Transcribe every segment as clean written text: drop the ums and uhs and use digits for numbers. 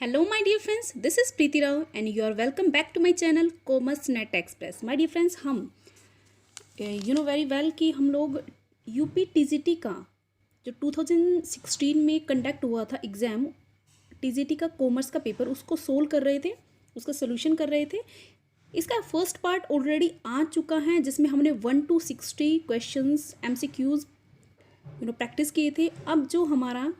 Hello my dear friends, this is Preeti Rao and you are welcome back to my channel Commerce Net Express. My dear friends, हम you know very well कि हम लोग UP TGT का जो 2016 में conduct हुआ था exam TGT का कॉमर्स का पेपर उसको सोल्व कर रहे थे, उसका सोल्यूशन कर रहे थे। इसका फर्स्ट पार्ट ऑलरेडी आ चुका है जिसमें हमने 1 to 60 क्वेश्चंस MCQs प्रैक्टिस किए थे। अब जो हमारा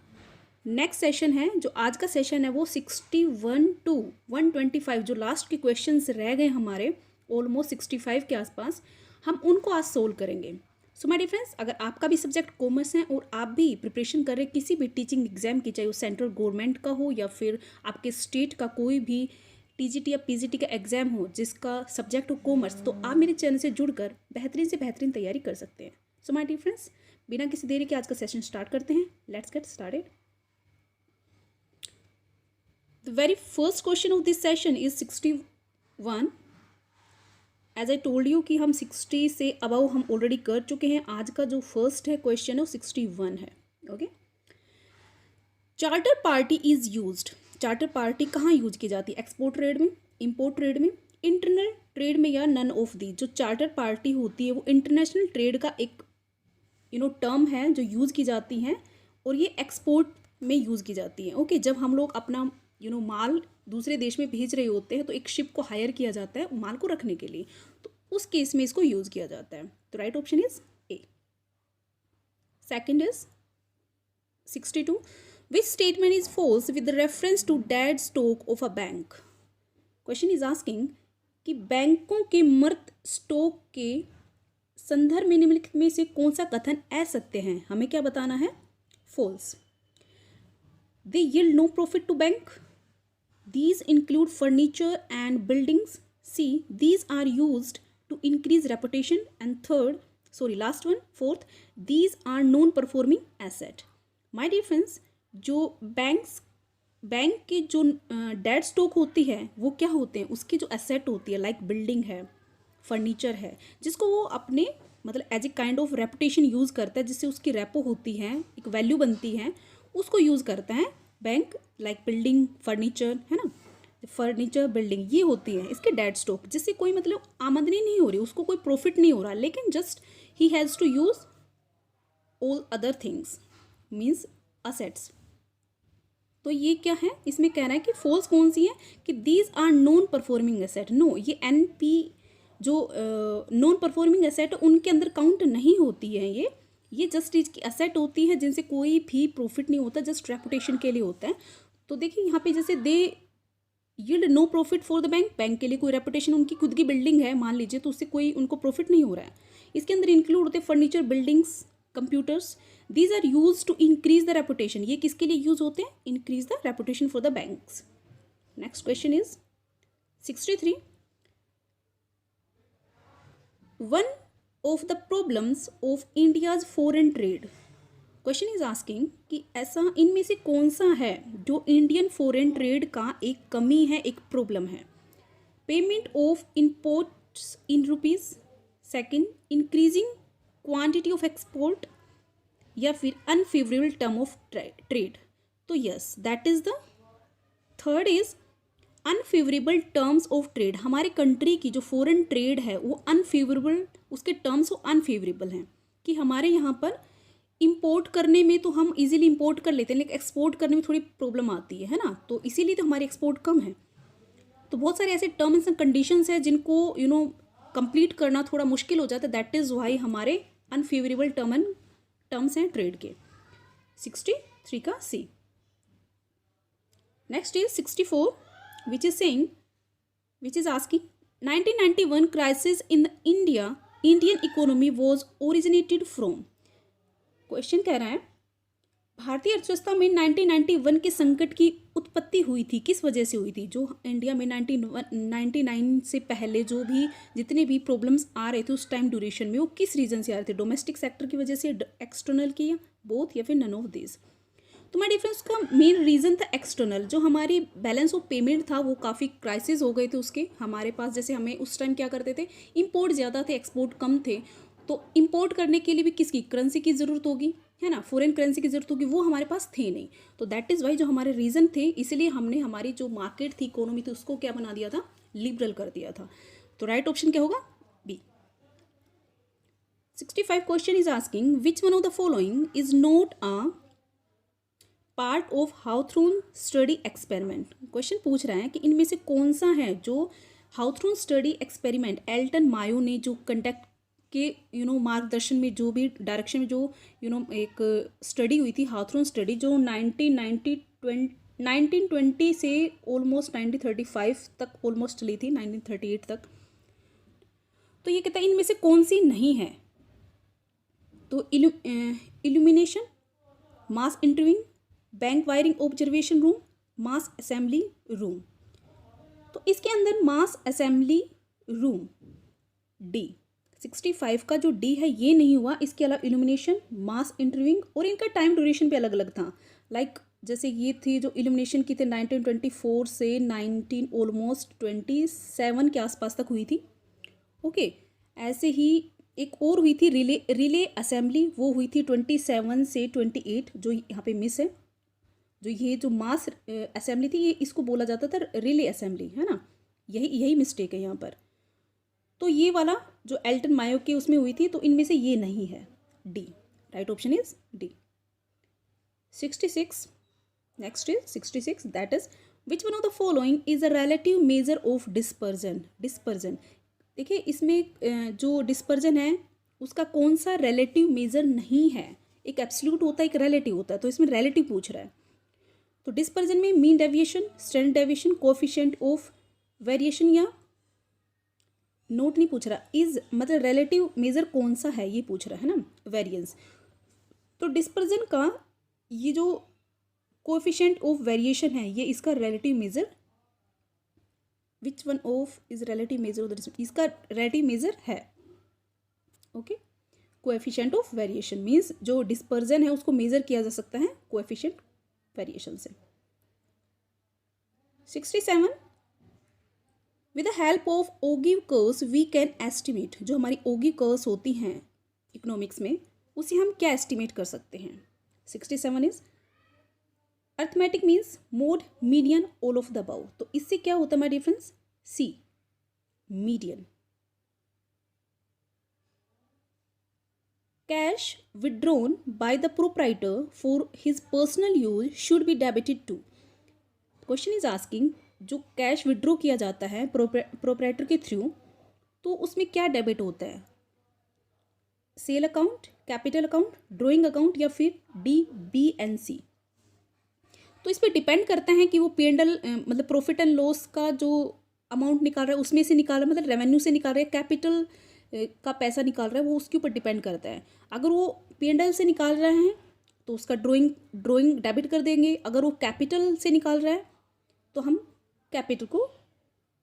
नेक्स्ट सेशन है, जो आज का सेशन है, वो 61 to 125 जो लास्ट के क्वेश्चंस रह गए हमारे ऑलमोस्ट 65 के आसपास, हम उनको आज सोल्व करेंगे। सो माय डियर फ्रेंड्स, अगर आपका भी सब्जेक्ट कॉमर्स है और आप भी प्रिपरेशन कर रहे हैं किसी भी टीचिंग एग्जाम की, चाहे वो सेंट्रल गवर्नमेंट का हो या फिर आपके स्टेट का कोई भी टीजीटी या पीजीटी का एग्जाम हो जिसका सब्जेक्ट हो कॉमर्स, तो आप मेरे चैनल से जुड़कर बेहतरीन से बेहतरीन तैयारी कर सकते हैं। सो माय डियर फ्रेंड्स, बिना किसी देरी के आज का सेशन स्टार्ट करते हैं। Let's get started. The very first question of this session is 61. As I told you कि हम 60 से अबव हम ऑलरेडी कर चुके हैं। आज का जो फर्स्ट है क्वेश्चन है वो 61 है। Okay, charter party is used. Charter party कहाँ यूज की जाती है? एक्सपोर्ट ट्रेड में, इंपोर्ट ट्रेड में, इंटरनल ट्रेड में, या नन ऑफ दी। जो चार्टर पार्टी होती है वो इंटरनेशनल ट्रेड का एक टर्म है जो यूज़ की जाती हैं और ये एक्सपोर्ट में यूज़ की जाती है। ओके, जब हम लोग अपना माल दूसरे देश में भेज रहे होते हैं तो एक शिप को हायर किया जाता है माल को रखने के लिए, तो उस केस में इसको यूज़ किया जाता है। तो right option is A. Second is 62, which statement is false with reference to dead stock of a bank. Question is asking कि बैंकों के मृत स्टॉक के संदर्भ में निम्नलिखित में से कौन सा कथन असत्य है? हमें क्या बताना है? False. They yield no profit to bank. These include furniture and buildings. C, these are used to increase reputation. And last one, fourth, these are non-performing asset. My dear friends, जो बैंक के जो dead stock होती है वो क्या होते हैं? उसकी जो एसेट होती है, लाइक बिल्डिंग है, फर्नीचर है, जिसको वो अपने मतलब as a kind of reputation use करता है, जिससे उसकी रेपो होती है, एक वैल्यू बनती है, उसको यूज़ करता है बैंक। लाइक बिल्डिंग, फर्नीचर है ना, फर्नीचर, बिल्डिंग, ये होती है इसके डेड स्टॉक, जिससे कोई मतलब आमदनी नहीं हो रही, उसको कोई प्रॉफिट नहीं हो रहा, लेकिन जस्ट ही has to use all other things, means assets. तो ये क्या है? इसमें कह रहा है कि फॉल्स कौन सी है कि these are non performing asset. No, ये NP जो नॉन परफॉर्मिंग एसेट उनके अंदर काउंट नहीं होती है। ये जस्ट इसकी एसेट होती है जिनसे कोई भी प्रॉफिट नहीं होता, जस्ट रेपुटेशन के लिए होता है। तो देखिए यहाँ पे जैसे they yield no profit for the bank, bank के लिए कोई रेपुटेशन, उनकी खुद की बिल्डिंग है मान लीजिए, तो उससे कोई उनको प्रॉफिट नहीं हो रहा है। इसके अंदर इंक्लूड होते हैं furniture, buildings, computers. These are use to increase the reputation. ये किसके लिए यूज होते हैं? Increase the reputation for the banks. Next question is 63, one of the problems of India's foreign trade. Question is asking कि ऐसा इनमें से कौन सा है जो इंडियन फॉरेन ट्रेड का एक कमी है, एक प्रॉब्लम है? Payment of imports in rupees, second increasing quantity of export, या फिर अनफेवरेबल टर्म ऑफ ट्रेड। तो yes, that is the third is unfavourable terms of trade. हमारे कंट्री की जो फॉरेन ट्रेड है वो अनफेवरेबल, उसके टर्म्स वो अनफेवरेबल हैं कि हमारे यहाँ पर इंपोर्ट करने में तो हम इजीली इंपोर्ट कर लेते हैं, लेकिन एक्सपोर्ट करने में थोड़ी प्रॉब्लम आती है ना, तो इसीलिए तो हमारी एक्सपोर्ट कम है। तो बहुत सारे ऐसे टर्म्स एंड कंडीशंस हैं जिनको कंप्लीट करना थोड़ा मुश्किल हो जाता है। दैट इज़ वाई हमारे अनफेवरेबल टर्म्स हैं ट्रेड के। 63 का C। Next is 64, which is asking 1991 crisis in the Indian economy was originated from. Question कह रहा है भारतीय अर्थव्यवस्था में 1991 के संकट की उत्पत्ति हुई थी, किस वजह से हुई थी? जो इंडिया में 1999 से पहले जो भी जितने भी प्रॉब्लम्स आ रहे थे उस टाइम ड्यूरेशन में, वो किस रीजन से आ रहे थे? डोमेस्टिक सेक्टर की वजह से, एक्सटर्नल की, या बोथ, या फिर नन ऑफ दिस? तो माय डिफरेंस का मेन रीज़न था एक्सटर्नल। जो हमारी बैलेंस ऑफ पेमेंट था वो काफ़ी क्राइसिस हो गए थे उसके हमारे पास। जैसे हमें उस टाइम क्या करते थे, इंपोर्ट ज़्यादा थे, एक्सपोर्ट कम थे, तो इंपोर्ट करने के लिए भी किसकी? करेंसी की ज़रूरत होगी, है ना, फॉरेन करेंसी की ज़रूरत होगी, वो हमारे पास थे नहीं। तो दैट इज़ वाई जो हमारे रीज़न थे, इसलिए हमने हमारी जो मार्केट थी, इकोनॉमी थी, उसको क्या बना दिया था, लिबरल कर दिया था। तो राइट ऑप्शन क्या होगा, B. 65 question is asking which one of the following is not a part of Hawthorne study experiment. Question पूछ रहा है कि इनमें से कौन सा है जो हाउथ्रोन स्टडी एक्सपेरिमेंट एल्टन मायो ने जो कंडक्ट के मार्गदर्शन में, जो भी डायरेक्शन में जो एक स्टडी हुई थी, हाउथ्रोन स्टडी, जो 1920 से ऑलमोस्ट 1935 तक ऑलमोस्ट चली थी, 1938 तक। तो ये कहता है इनमें से कौन सी नहीं है। तो illumination, mass interviewing, bank wiring observation room, mass assembly room. तो इसके अंदर मास असेंबली रूम, डी। 65 का जो डी है ये नहीं हुआ। इसके अलावा इल्यूमिनेशन, मास इंटरव्यूइंग, और इनका टाइम ड्यूरेशन भी अलग अलग था। लाइक जैसे ये थी जो इल्यूमिनेशन की थी 1924 से 19 ऑलमोस्ट 27 के आसपास तक हुई थी। ओके, ऐसे ही एक और हुई थी रिले असेंबली, वो हुई थी 27 से 28, जो यहाँ पे मिस है। जो ये जो मास असेंबली थी, ये इसको बोला जाता था रिले असेंबली, है ना, यही मिस्टेक है यहाँ पर। तो ये वाला जो एल्टन मायो के उसमें हुई थी, तो इनमें से ये नहीं है, D. Right option is D. 66, next is 66, that is which one of the following is a relative measure of dispersion. Dispersion, देखिए इसमें जो डिस्पर्जन है उसका कौन सा रिलेटिव मेजर नहीं है। एक एब्सोल्यूट होता है, एक रिलेटिव होता है, तो इसमें रिलेटिव पूछ रहा है। तो डिस्पर्जन में mean deviation, standard deviation, coefficient of variation, या नोट नहीं पूछ रहा, इज मतलब रिलेटिव मेजर कौन सा है ये पूछ रहा है ना, वेरिएंस। तो डिस्पर्जन का ये जो कोएफिशिएंट ऑफ वेरिएशन है, ये इसका relative major, which one of is relative measure of the dispersion, इसका रिलेटिव मेजर है। Okay, coefficient of variation means जो डिस्पर्जन है उसको मेजर किया जा सकता है कोएफिशिएंट वेरिएशन से। 67, with the help of ogive curves we can estimate. जो हमारी ओगिव कर्व्स होती हैं इकोनॉमिक्स में, उसे हम क्या एस्टिमेट कर सकते हैं। 67 is arithmetic means mode, median, all of the above. तो इससे क्या होता है हमारा difference, C, median. Cash withdrawn by the proprietor for his personal use should be debited to. Question is asking जो कैश विड्रॉ किया जाता है प्रोप्राइटर के थ्रू, तो उसमें क्या डेबिट होता है, sale account, capital account, drawing account, या फिर DBNC। तो इस पर डिपेंड करता है कि वो P&L मतलब प्रॉफिट एंड लॉस का जो अमाउंट निकाल रहा है उसमें से निकाल रहा है, मतलब रेवेन्यू से निकाल रहा है, कैपिटल का पैसा निकाल रहा है, वो उसके ऊपर डिपेंड करता है। अगर वो P&L से निकाल रहा है तो उसका ड्रॉइंग डेबिट कर देंगे। अगर वो कैपिटल से निकाल रहा है तो हम कैपिटल को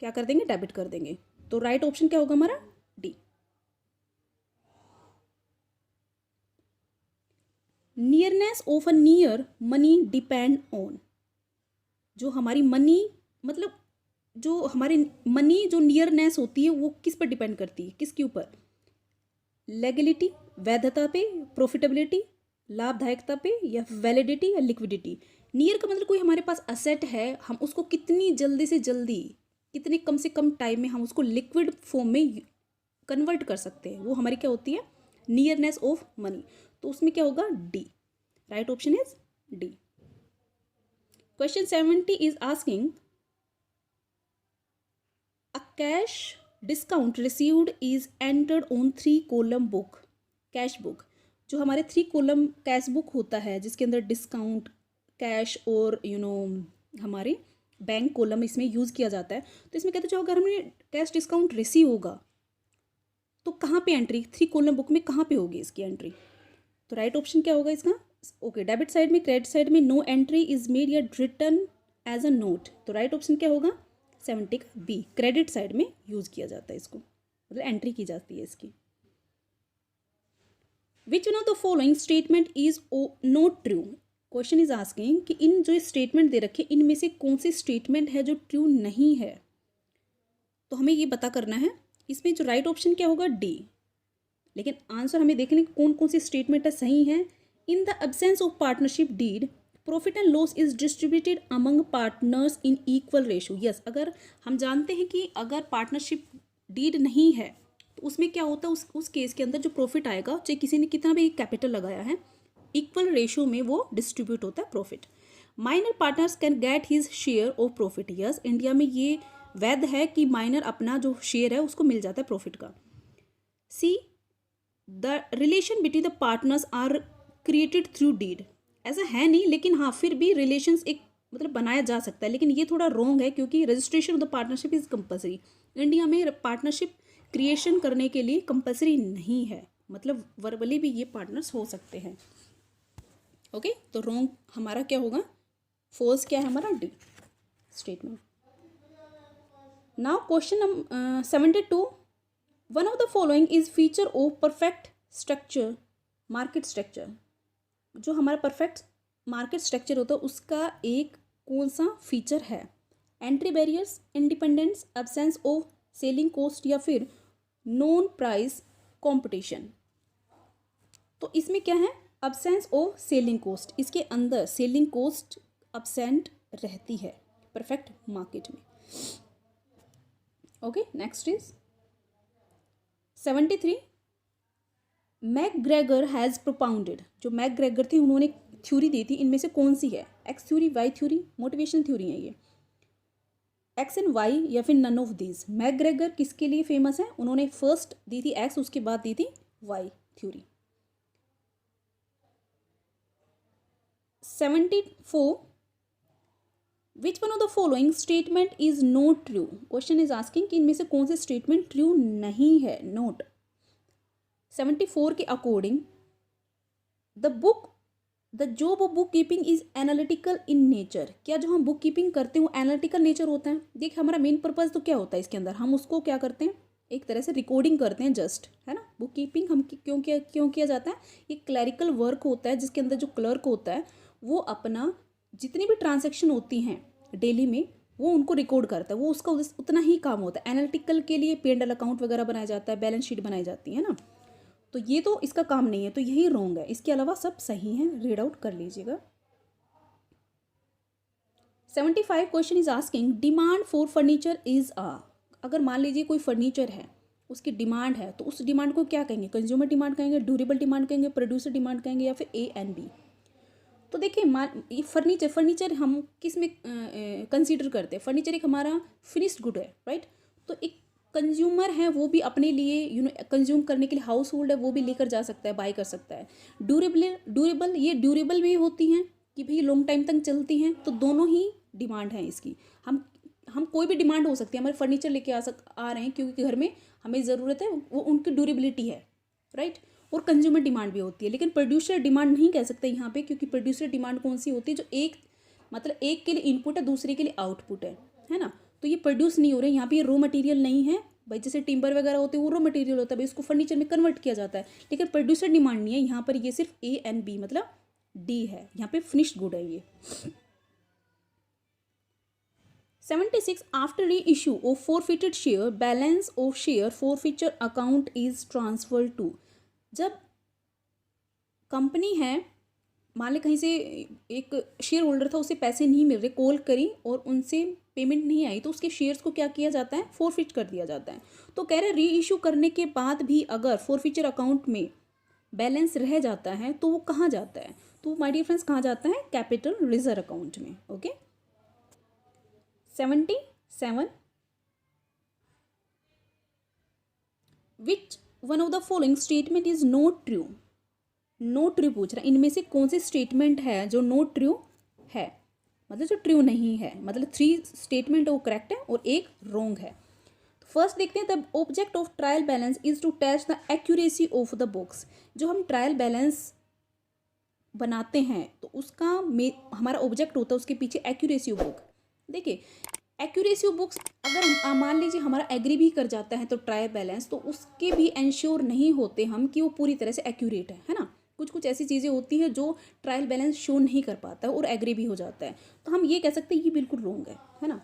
क्या कर देंगे, डेबिट कर देंगे। तो राइट ऑप्शन क्या होगा हमारा, D. Nearness of a near money depend on. जो हमारी मनी मतलब जो हमारी मनी जो नियरनेस होती है वो किस पर डिपेंड करती है, किसके ऊपर, लेगलिटी, वैधता पे, प्रॉफिटेबिलिटी, लाभदायकता पे, या वैलिडिटी या लिक्विडिटी। नियर का मतलब कोई हमारे पास असेट है, हम उसको कितनी जल्दी से जल्दी, कितने कम से कम टाइम में हम उसको लिक्विड फॉर्म में कन्वर्ट कर सकते हैं, वो हमारी क्या होती है, नियरनेस ऑफ मनी। तो उसमें क्या होगा, D. Right option is D. Question 70 is asking a cash discount received is entered on 3 column book. Cash book, जो हमारे 3 कॉलम कैश बुक होता है जिसके अंदर डिस्काउंट, कैश और हमारे बैंक कॉलम इसमें यूज़ किया जाता है। तो इसमें कहते हैं जो अगर हमें कैश डिस्काउंट रिसीव होगा तो कहाँ पे एंट्री, 3 कॉलम बुक में कहाँ पे होगी इसकी एंट्री। तो राइट ऑप्शन क्या होगा इसका, ओके, डेबिट साइड में, क्रेडिट साइड में नो एंट्री इज मेड या रिटर्न एज अ नोट। तो राइट ऑप्शन क्या होगा, 70 का बी, क्रेडिट साइड में यूज़ किया जाता है इसको, मतलब एंट्री की जाती है इसकी। विच one of the following statement is not true. Question is asking कि इन जो स्टेटमेंट दे रखे इनमें से कौन सी स्टेटमेंट है जो ट्रू नहीं है। तो हमें ये पता करना है। इसमें जो राइट ऑप्शन क्या होगा, डी। लेकिन आंसर हमें देखने कौन कौन सी स्टेटमेंट है सही है in the absence of partnership deed profit and loss is distributed among partners in equal ratio. Yes, अगर हम जानते हैं कि अगर पार्टनरशिप डीड नहीं है तो उसमें क्या होता है, उस केस के अंदर जो प्रॉफिट आएगा, चाहे किसी ने कितना भी कैपिटल लगाया है, इक्वल रेशो में वो डिस्ट्रीब्यूट होता है profit. Minor partners can get his share of profit. Yes, India में ये वैध है कि माइनर अपना जो शेयर है उसको मिल जाता है प्रॉफिट का। C the relation between the partners are created through deed. ऐसा है नहीं, लेकिन हाँ फिर भी रिलेशंस एक मतलब बनाया जा सकता है, लेकिन ये थोड़ा रॉन्ग है क्योंकि registration of the partnership is compulsory. India में पार्टनरशिप क्रिएशन करने के लिए कंपलसरी नहीं है, मतलब वर्बली भी ये पार्टनर्स हो सकते हैं। ओके, तो रॉन्ग हमारा क्या होगा, फॉल्स क्या है हमारा, D statement. Now question number 72, one of the following is feature of perfect structure market structure. जो हमारा परफेक्ट मार्केट स्ट्रक्चर होता है उसका एक कौन सा फीचर है, entry barriers, independence, absence of selling cost या फिर नॉन प्राइस कंपटीशन। तो इसमें क्या है, एब्सेंस ऑफ सेलिंग कॉस्ट, इसके अंदर सेलिंग कॉस्ट एब्सेंट रहती है परफेक्ट मार्केट में। Okay, next is 73, McGregor has propounded. जो मैकग्रेगर थे उन्होंने थ्योरी दी थी, इनमें से कौन सी है, X theory, Y theory, motivation theory है ये, एक्स एंड वाई या फिर नन ऑफ दीज। मैकग्रेगर किसके लिए फेमस है, उन्होंने फर्स्ट दी थी एक्स, उसके बाद दी थी Y theory. 74, which one of the following statement is not true. Question is asking कि इनमें से कौन से स्टेटमेंट ट्रू नहीं है, नोट। 74 के according the job of book keeping is analytical in nature. क्या जो हम बुक कीपिंग करते हैं वो एनालिटिकल नेचर होता है। देखिए हमारा मेन पर्पज तो क्या होता है इसके अंदर, हम उसको क्या करते हैं, एक तरह से रिकॉर्डिंग करते हैं जस्ट, है ना। बुक कीपिंग हम क्यों किया जाता है, ये क्लैरिकल वर्क होता है जिसके अंदर जो क्लर्क होता है वो अपना जितनी भी ट्रांजैक्शन होती हैं डेली में वो उनको रिकॉर्ड करता है, वो उसका उतना ही काम होता है। एनालिटिकल के लिए P&L अकाउंट वगैरह बनाया जाता है, बैलेंस शीट बनाई जाती है ना, तो ये तो इसका काम नहीं है, तो यही रॉन्ग है। इसके अलावा सब सही है, रीड आउट कर लीजिएगा। 75 question is asking demand for furniture is अगर मान लीजिए कोई फर्नीचर है उसकी डिमांड है तो उस डिमांड को क्या कहेंगे, कंज्यूमर डिमांड कहेंगे, ड्यूरेबल डिमांड कहेंगे, प्रोड्यूसर डिमांड कहेंगे या फिर A एंड B। तो देखिए ये फर्नीचर हम किस में कंसीडर करते हैं, फर्नीचर एक हमारा फिनिश्ड गुड है, राइट। तो एक कंज्यूमर है वो भी अपने लिए कंज्यूम करने के लिए, हाउस होल्ड है वो भी लेकर जा सकता है, बाय कर सकता है। ड्यूरेबल ये ड्यूरेबल भी होती हैं कि भाई लॉन्ग टाइम तक चलती हैं, तो दोनों ही डिमांड है इसकी। हम कोई भी डिमांड हो सकती है, हमारे फर्नीचर लेके आ रहे हैं क्योंकि घर में हमें ज़रूरत है, वो उनकी ड्यूरेबिलिटी है, राइट। और कंज्यूमर डिमांड भी होती है, लेकिन प्रोड्यूसर डिमांड नहीं कह सकते यहाँ पे, क्योंकि प्रोड्यूसर डिमांड कौन सी होती है, जो एक के लिए इनपुट है दूसरे के लिए आउटपुट है ना। तो ये प्रोड्यूस नहीं हो रहे यहाँ पे, ये रॉ मटेरियल नहीं है भाई। जैसे टिम्बर वगैरह होते हैं वो रॉ मटेरियल होता है भाई, इसको फर्नीचर में कन्वर्ट किया जाता है, लेकिन प्रोड्यूसर डिमांड नहीं है यहाँ पर, ये सिर्फ A एंड B मतलब D है, यहाँ पे फिनिश्ड गुड है ये। 76 after re issue of forfeited share balance of share forfeiture account is transfer to. जब कंपनी है, मान लें कहीं से एक शेयर होल्डर था, उसे पैसे नहीं मिल रहे, कॉल करी और उनसे पेमेंट नहीं आई, तो उसके शेयर्स को क्या किया जाता है, फॉरफिट कर दिया जाता है। तो कह रहे री इशू करने के बाद भी अगर फॉरफिचर अकाउंट में बैलेंस रह जाता है तो वो कहाँ जाता है, तो माय डियर फ्रेंड्स कहाँ जाता है, कैपिटल रिजर्व अकाउंट में। Okay. 77 which one of the following statement is not true. Not true पूछ रहा है, इनमें से कौन सी स्टेटमेंट है जो नॉट ट्रू है, मतलब जो ट्रू नहीं है, मतलब 3 स्टेटमेंट वो करेक्ट है और एक रॉन्ग है। तो फर्स्ट देखते हैं, the object of trial balance is to test the accuracy of the books. जो हम ट्रायल बैलेंस बनाते हैं तो उसका हमारा ऑब्जेक्ट होता है उसके पीछे एक्यूरेसी ऑफ बुक। देखिए एक्यूरेसी ऑफ बुक्स अगर हम मान लीजिए हमारा एग्री भी कर जाता है तो ट्रायल बैलेंस, तो उसके भी इंश्योर नहीं होते हम कि वो पूरी तरह से एक्यूरेट है ना। कुछ ऐसी चीज़ें होती हैं जो ट्रायल बैलेंस शो नहीं कर पाता है और एग्री भी हो जाता है, तो हम ये कह सकते हैं ये बिल्कुल रॉन्ग है ना।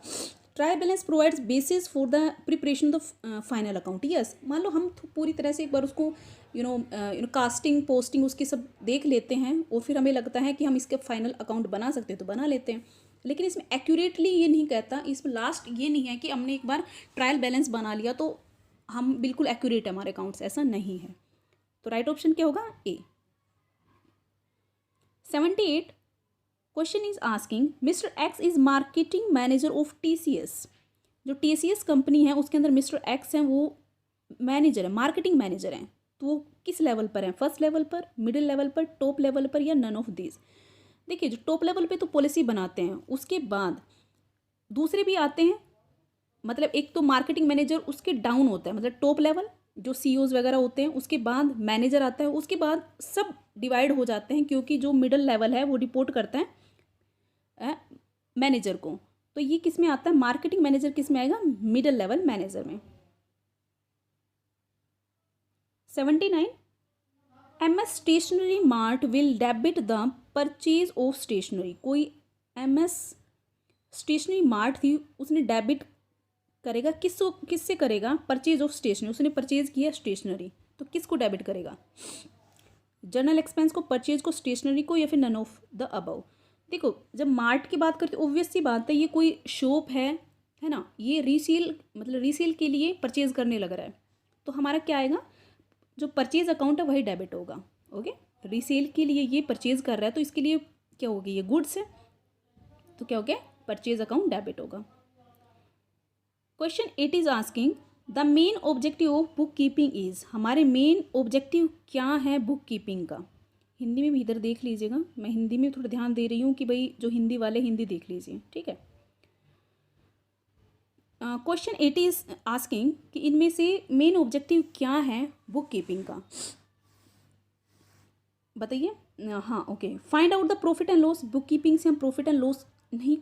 Trial balance provides basis for the preparation of the final account. Yes, मान लो हम पूरी तरह से एक बार उसको कास्टिंग पोस्टिंग उसकी सब देख लेते हैं और फिर हमें लगता है कि हम इसके फाइनल अकाउंट बना सकते हैं तो बना लेते हैं, लेकिन इसमें एक्यूरेटली ये नहीं कहता, इसमें लास्ट ये नहीं है कि हमने एक बार ट्रायल बैलेंस बना लिया तो हम बिल्कुल एक्यूरेट है हमारे अकाउंट्स, ऐसा नहीं है। तो राइट ऑप्शन क्या होगा? ए। 78 question is asking mister x is marketing manager of TCS। जो TCS कंपनी है उसके अंदर मिस्टर एक्स हैं, वो मैनेजर है, मार्केटिंग मैनेजर हैं, तो वो किस लेवल पर हैं? फर्स्ट लेवल पर, मिडिल लेवल पर, टॉप लेवल पर, या नन ऑफ दिस? देखिए, जो टॉप लेवल पे तो पॉलिसी बनाते हैं, उसके बाद दूसरे भी आते हैं, मतलब एक तो मार्केटिंग मैनेजर उसके डाउन होता है, मतलब टॉप लेवल जो CEOs वगैरह होते हैं, उसके बाद मैनेजर आता है, उसके बाद सब डिवाइड हो जाते हैं, क्योंकि जो मिडिल लेवल है वो रिपोर्ट करता है मैनेजर को। तो ये किस में आता है? मार्केटिंग मैनेजर किस में आएगा? मिडिल लेवल मैनेजर में। 79 MS stationery mart will debit the purchase of stationery. कोई MS स्टेशनरी मार्ट थी, उसने डेबिट करेगा किससे करेगा? परचेज ऑफ स्टेशनरी, उसने परचेज किया स्टेशनरी, तो किसको डेबिट करेगा? जर्नल एक्सपेंस को, परचेज को, स्टेशनरी को, या फिर नन ऑफ द अबव? देखो, जब मार्ट की बात करते ऑब्वियस सी बात है, ये कोई शॉप है ना, ये रीसेल मतलब रीसेल के लिए परचेज करने लग रहा है, तो हमारा क्या आएगा? जो परचेज अकाउंट है वही डेबिट होगा। ओके, रीसेल के लिए ये परचेज कर रहा है, तो इसके लिए क्या होगी? ये गुड्स है, तो क्या हो गया? परचेज अकाउंट डेबिट होगा। Question 8 is asking the main objective of book keeping is. हमारे मेन ऑब्जेक्टिव क्या है बुक कीपिंग का? हिंदी में भी इधर देख लीजिएगा, मैं हिंदी में थोड़ा ध्यान दे रही हूँ कि भाई जो हिंदी वाले हिंदी देख लीजिए, ठीक है। क्वेश्चन 8 इज आस्किंग कि इनमें से मेन ऑब्जेक्टिव क्या है बुक कीपिंग का, बताइए। हाँ, okay. Find out the profit and loss. Book keeping से हम प्रॉफिट एंड लॉस नहीं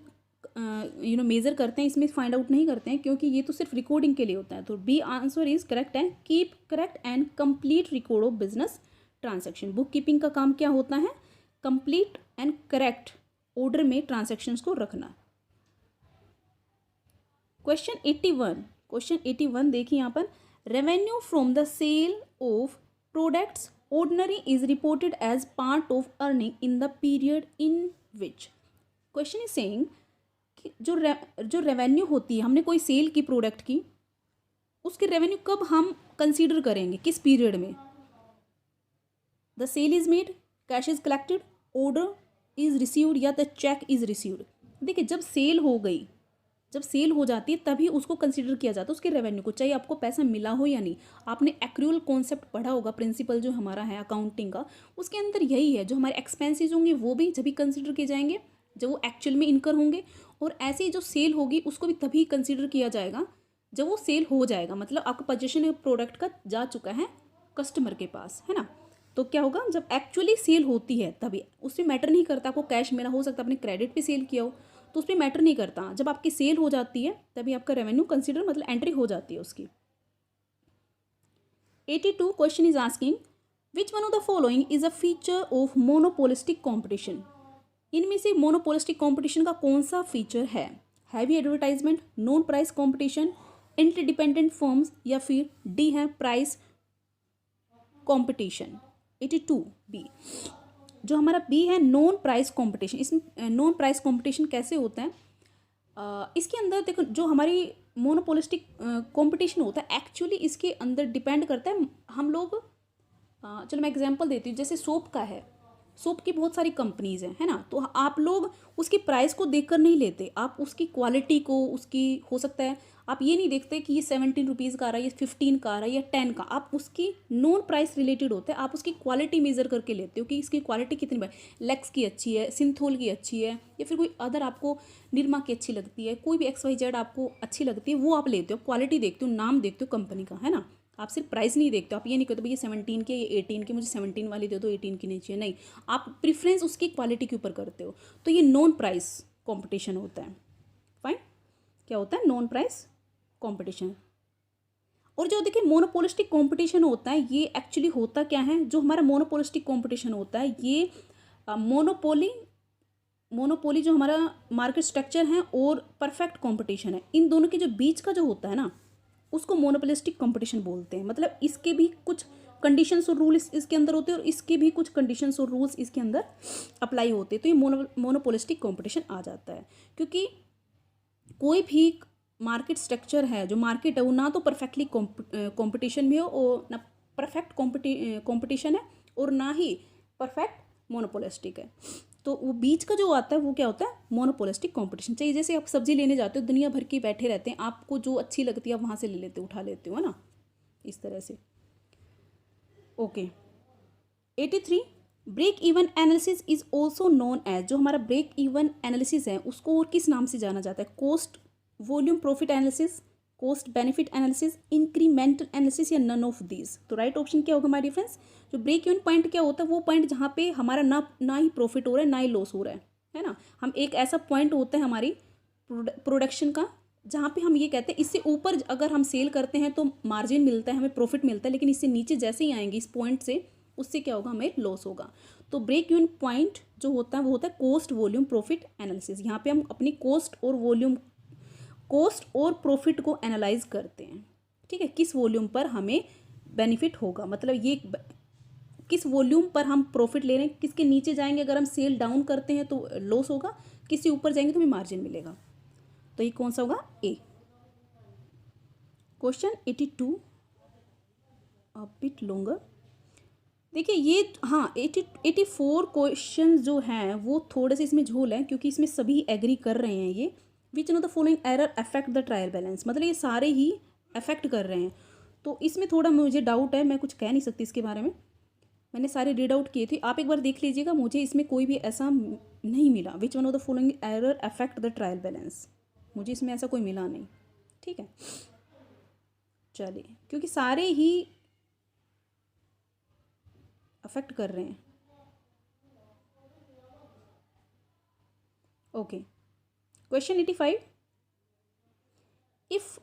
मेजर करते हैं, इसमें फाइंड आउट नहीं करते हैं, क्योंकि ये तो सिर्फ रिकॉर्डिंग के लिए होता है। तो बी आंसर इज करेक्ट है, keep correct and complete record of business transaction. Book keeping का काम क्या होता है? कंप्लीट एंड करेक्ट ऑर्डर में ट्रांजैक्शंस को रखना। क्वेश्चन 81 देखिए यहाँ पर, revenue from the sale of products ordinary is reported as part of earning in the period in which. Question is saying कि जो रेवेन्यू होती है, हमने कोई सेल की प्रोडक्ट की, उसके रेवेन्यू कब हम कंसीडर करेंगे, किस पीरियड में? The sale is made, cash is collected, order is received, या द चेक इज रिसीव्ड। देखिए, जब सेल हो गई, जब सेल हो जाती है तभी उसको कंसीडर किया जाता है, उसके रेवेन्यू को, चाहे आपको पैसा मिला हो या नहीं। आपने एक्रूअल कॉन्सेप्ट पढ़ा होगा, प्रिंसिपल जो हमारा है अकाउंटिंग का, उसके अंदर यही है। जो हमारे एक्सपेंसेस होंगे वो भी जब भी कंसीडर किए जाएंगे जब वो एक्चुअल में इनकर होंगे, और ऐसे ही जो सेल होगी उसको भी तभी कंसीडर किया जाएगा जब वो सेल हो जाएगा, मतलब आपका पोजीशन प्रोडक्ट का जा चुका है कस्टमर के पास, है ना। तो क्या होगा? जब एक्चुअली सेल होती है तभी, उसमें मैटर नहीं करता आपको कैश मिला, हो सकता है आपने क्रेडिट पे सेल किया हो, तो उसमें मैटर नहीं करता। जब आपकी सेल हो जाती है तभी आपका रेवेन्यू कंसीडर, मतलब एंट्री हो जाती है उसकी। 82 question is asking which one of the following is a feature of monopolistic competition. इनमें से मोनोपोलिस्टिक कॉम्पिटिशन का कौन सा फीचर है? Heavy advertisement, non price competition, interdependent firms, या फिर डी है प्राइस कॉम्पिटिशन। 82 बी, जो हमारा बी है नॉन प्राइस कॉम्पिटिशन। इसमें नॉन प्राइस कॉम्पिटिशन कैसे होता है? इसके अंदर देखो, जो हमारी मोनोपोलिस्टिक कॉम्पिटिशन होता है, एक्चुअली इसके अंदर डिपेंड करता है हम लोग, चलो मैं एग्जांपल देती हूँ, जैसे सोप का है, सोप की बहुत सारी कंपनीज हैं, है ना। तो आप लोग उसकी प्राइस को देखकर नहीं लेते, आप उसकी क्वालिटी को, उसकी हो सकता है आप ये नहीं देखते कि ये 17 रुपीज़ का आ रहा है, ये 15 का आ रहा है, या 10 का। आप उसकी नॉन प्राइस रिलेटेड होते हैं, आप उसकी क्वालिटी मेजर करके लेते हो कि इसकी क्वालिटी कितनी है, लेक्स की अच्छी है, सिंथोल की अच्छी है, या फिर कोई अदर आपको निरमा की अच्छी लगती है, कोई भी XYZ आपको अच्छी लगती है, वो आप लेते हो, क्वालिटी देखते हो, नाम देखते हो कंपनी का, है ना। आप सिर्फ प्राइस नहीं देखते हो, आप ये नहीं कहते भाई ये 17 के, ये 18 के, मुझे 17 वाली दे दो, 18 की नहीं चाहिए, नहीं। आप प्रेफरेंस उसकी क्वालिटी के ऊपर करते हो। तो ये नॉन प्राइस कंपटीशन होता है। फाइन, क्या होता है? Non price competition. और जो देखिए मोनोपोलिस्टिक कंपटीशन होता है, ये एक्चुअली होता क्या है? जो हमारा मोनोपोलिस्टिक कंपटीशन होता है, ये मोनोपोली मोनोपोली जो हमारा मार्केट स्ट्रक्चर है और परफेक्ट कंपटीशन है, इन दोनों के जो बीच का जो होता है ना, उसको मोनोपोलिस्टिक कंपटीशन बोलते हैं। मतलब इसके भी कुछ कंडीशंस और रूल्स इसके अंदर होते हैं और इसके भी कुछ कंडीशंस और रूल्स इसके अंदर अप्लाई होते हैं, तो ये मोनोपोलिस्टिक कंपटीशन आ जाता है। क्योंकि कोई भी मार्केट स्ट्रक्चर है, जो मार्केट है, वो ना तो परफेक्टली कंपटीशन में हो और ना परफेक्ट कंपटीशन है और ना ही परफेक्ट मोनोपोलिस्टिक है। तो वो बीच का जो आता है वो क्या होता है, मोनोपोलिस्टिक कंपटीशन। चाहिए जैसे आप सब्जी लेने जाते हो, दुनिया भर के बैठे रहते हैं, आपको जो अच्छी लगती है आप वहाँ से ले लेते हो, उठा लेते हो, है ना, इस तरह से। Okay 83 break even analysis is also known as, जो हमारा ब्रेक इवन एनालिसिस है उसको और किस नाम से जाना जाता है, cost volume profit analysis, cost benefit analysis, incremental analysis या नन ऑफ दीज। तो राइट ऑप्शन क्या होगा माय डिफरेंस, जो ब्रेक इवन पॉइंट क्या होता है, वो पॉइंट जहाँ पे हमारा ना ही प्रॉफिट हो रहा है ना ही लॉस हो रहा है ना। हम एक ऐसा पॉइंट होता है हमारी प्रोडक्शन का जहाँ पे हम ये कहते हैं इससे ऊपर अगर हम सेल करते हैं तो मार्जिन मिलता है, हमें प्रॉफिट मिलता है, लेकिन इससे नीचे जैसे ही आएंगे इस पॉइंट से, उससे क्या होगा, हमें लॉस होगा। तो ब्रेक इवन पॉइंट जो होता है वो होता है कॉस्ट वॉल्यूम प्रॉफिट एनालिसिस। यहाँ पे हम अपनी कॉस्ट और प्रॉफिट को एनालाइज करते हैं, ठीक है, किस वॉल्यूम पर हमें बेनिफिट होगा, मतलब ये किस वॉल्यूम पर हम प्रॉफिट ले रहे हैं, किसके नीचे जाएंगे अगर हम सेल डाउन करते हैं तो लॉस होगा, किसी ऊपर जाएंगे तो हमें मार्जिन मिलेगा। तो ये कौन सा होगा, A. Question 82 a bit longer. देखिए ये हाँ 84 क्वेश्चन जो हैं वो थोड़े से इसमें झोल हैं, क्योंकि इसमें सभी एग्री कर रहे हैं ये। विच know the following error affect the trial balance, मतलब ये सारे ही अफेक्ट कर रहे हैं। तो इसमें थोड़ा मुझे डाउट है, मैं कुछ कह नहीं सकती इसके बारे में, मैंने सारे रीड आउट किए थे, आप एक बार देख लीजिएगा, मुझे इसमें कोई भी ऐसा नहीं मिला। विच one of the following error affect the trial balance, मुझे इसमें ऐसा कोई मिला नहीं, ठीक है। चलिए, क्योंकि सारे ही अफेक्ट कर रहे हैं। Okay question 85 if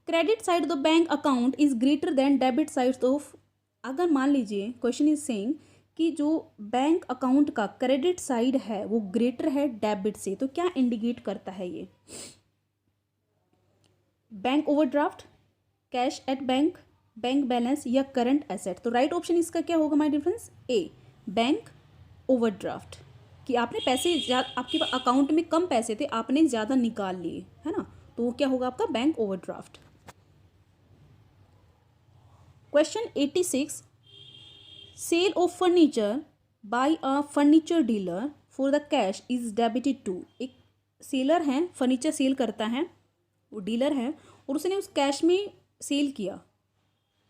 credit side of the bank account is greater than debit side of, अगर मान लीजिए क्वेश्चन इज सेइंग कि जो बैंक अकाउंट का क्रेडिट साइड है वो ग्रेटर है डेबिट से, तो क्या इंडिकेट करता है ये, bank overdraft, cash at bank, bank balance या करंट एसेट। तो राइट ऑप्शन इसका क्या होगा my difference, A bank overdraft, कि आपने पैसे आपके अकाउंट में कम पैसे थे, आपने ज़्यादा निकाल लिए, है ना, तो वो क्या होगा आपका bank overdraft. Question 86 sale of furniture by a furniture dealer for the cash is debited to, एक सेलर है, फर्नीचर सेल करता है, वो डीलर है और उसने उस कैश में सेल किया,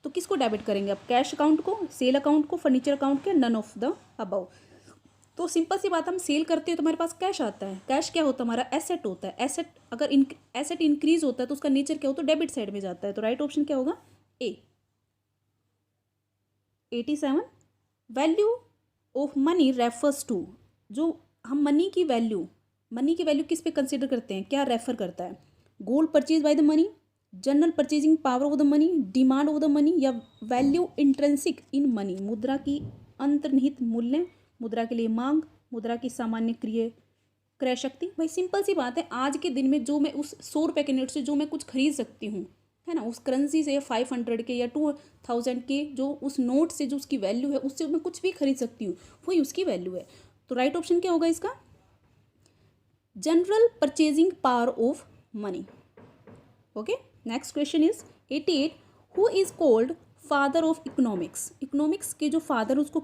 तो किसको डेबिट करेंगे आप, कैश अकाउंट को, सेल अकाउंट को, फर्नीचर अकाउंट के, नन ऑफ द अबव। तो सिंपल सी बात, हम सेल करते हैं तो हमारे पास कैश आता है, कैश क्या होता है हमारा, एसेट होता है, एसेट अगर एसेट इंक्रीज होता है तो उसका नेचर क्या होता है, डेबिट साइड में जाता है। तो राइट ऑप्शन क्या होगा, A. 87 value of money refers to, जो हम मनी की वैल्यू किस पे कंसिडर करते हैं, क्या रेफर करता है, gold purchase by the money, general purchasing power of the money, demand of the money या वैल्यू इंट्रेंसिक इन मनी, मुद्रा की अंतर्निहित मूल्य, मुद्रा के लिए मांग, मुद्रा की सामान्य क्रय शक्ति। भाई सिंपल सी बात है, आज के दिन में जो मैं उस 100 रुपये के नोट से जो मैं कुछ खरीद सकती हूँ, है ना, उस करेंसी से 500 के या 2000 के जो उस नोट से जो उसकी वैल्यू है, उससे मैं कुछ भी खरीद सकती हूँ, वही उसकी वैल्यू है। तो राइट ऑप्शन क्या होगा इसका, general purchasing power of money. Okay next question is 88 who is called father of economics, economics के जो फादर उसको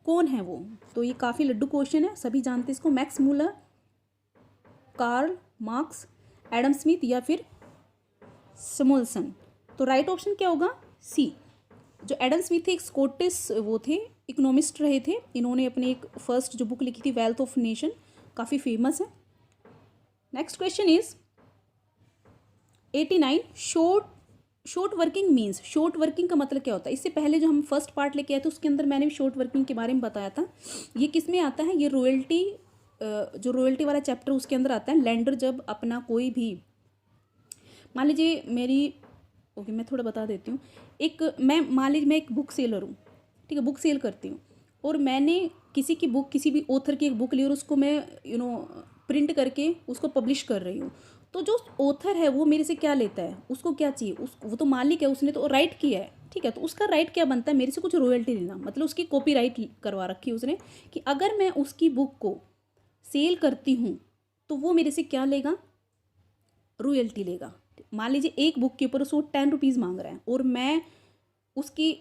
कौन है वो, तो ये काफ़ी लड्डू क्वेश्चन है, सभी जानते हैं इसको, Max Muller, Karl Marx, Adam Smith या फिर सैमुअलसन। तो राइट ऑप्शन क्या होगा, सी। जो एडम स्मिथ थे एक स्कॉटिश वो थे, इकोनॉमिस्ट रहे थे, इन्होंने अपनी एक फर्स्ट जो बुक लिखी थी वेल्थ ऑफ नेशन, काफ़ी फेमस है। Next question is 89 short working means, short working का मतलब क्या होता है, इससे पहले जो हम फर्स्ट पार्ट लेके आए थे उसके अंदर मैंने भी शॉर्ट वर्किंग के बारे में बताया था। ये किस में आता है, ये रॉयल्टी, जो रॉयल्टी वाला चैप्टर उसके अंदर आता है। लैंडर जब अपना कोई भी, मान लीजिए मेरी, मैं थोड़ा बता देती हूँ, मान लीजिए मैं एक बुक सेलर हूँ, ठीक है, बुक सेल करती हूँ और मैंने किसी की बुक, किसी भी ऑथर की एक बुक ली और उसको मैं प्रिंट करके उसको पब्लिश कर रही हूँ, तो जो ऑथर है वो मेरे से क्या लेता है, उसको क्या चाहिए, वो तो मालिक है, उसने तो राइट किया है, ठीक है, तो उसका राइट क्या बनता है, मेरे से कुछ रॉयल्टी लेना, मतलब उसकी कॉपीराइट करवा रखी है उसने कि अगर मैं उसकी बुक को सेल करती हूँ तो वो मेरे से क्या लेगा, रॉयल्टी लेगा। मान लीजिए एक बुक के ऊपर उसको 10 रुपीज़ मांग रहा है और मैं उसकी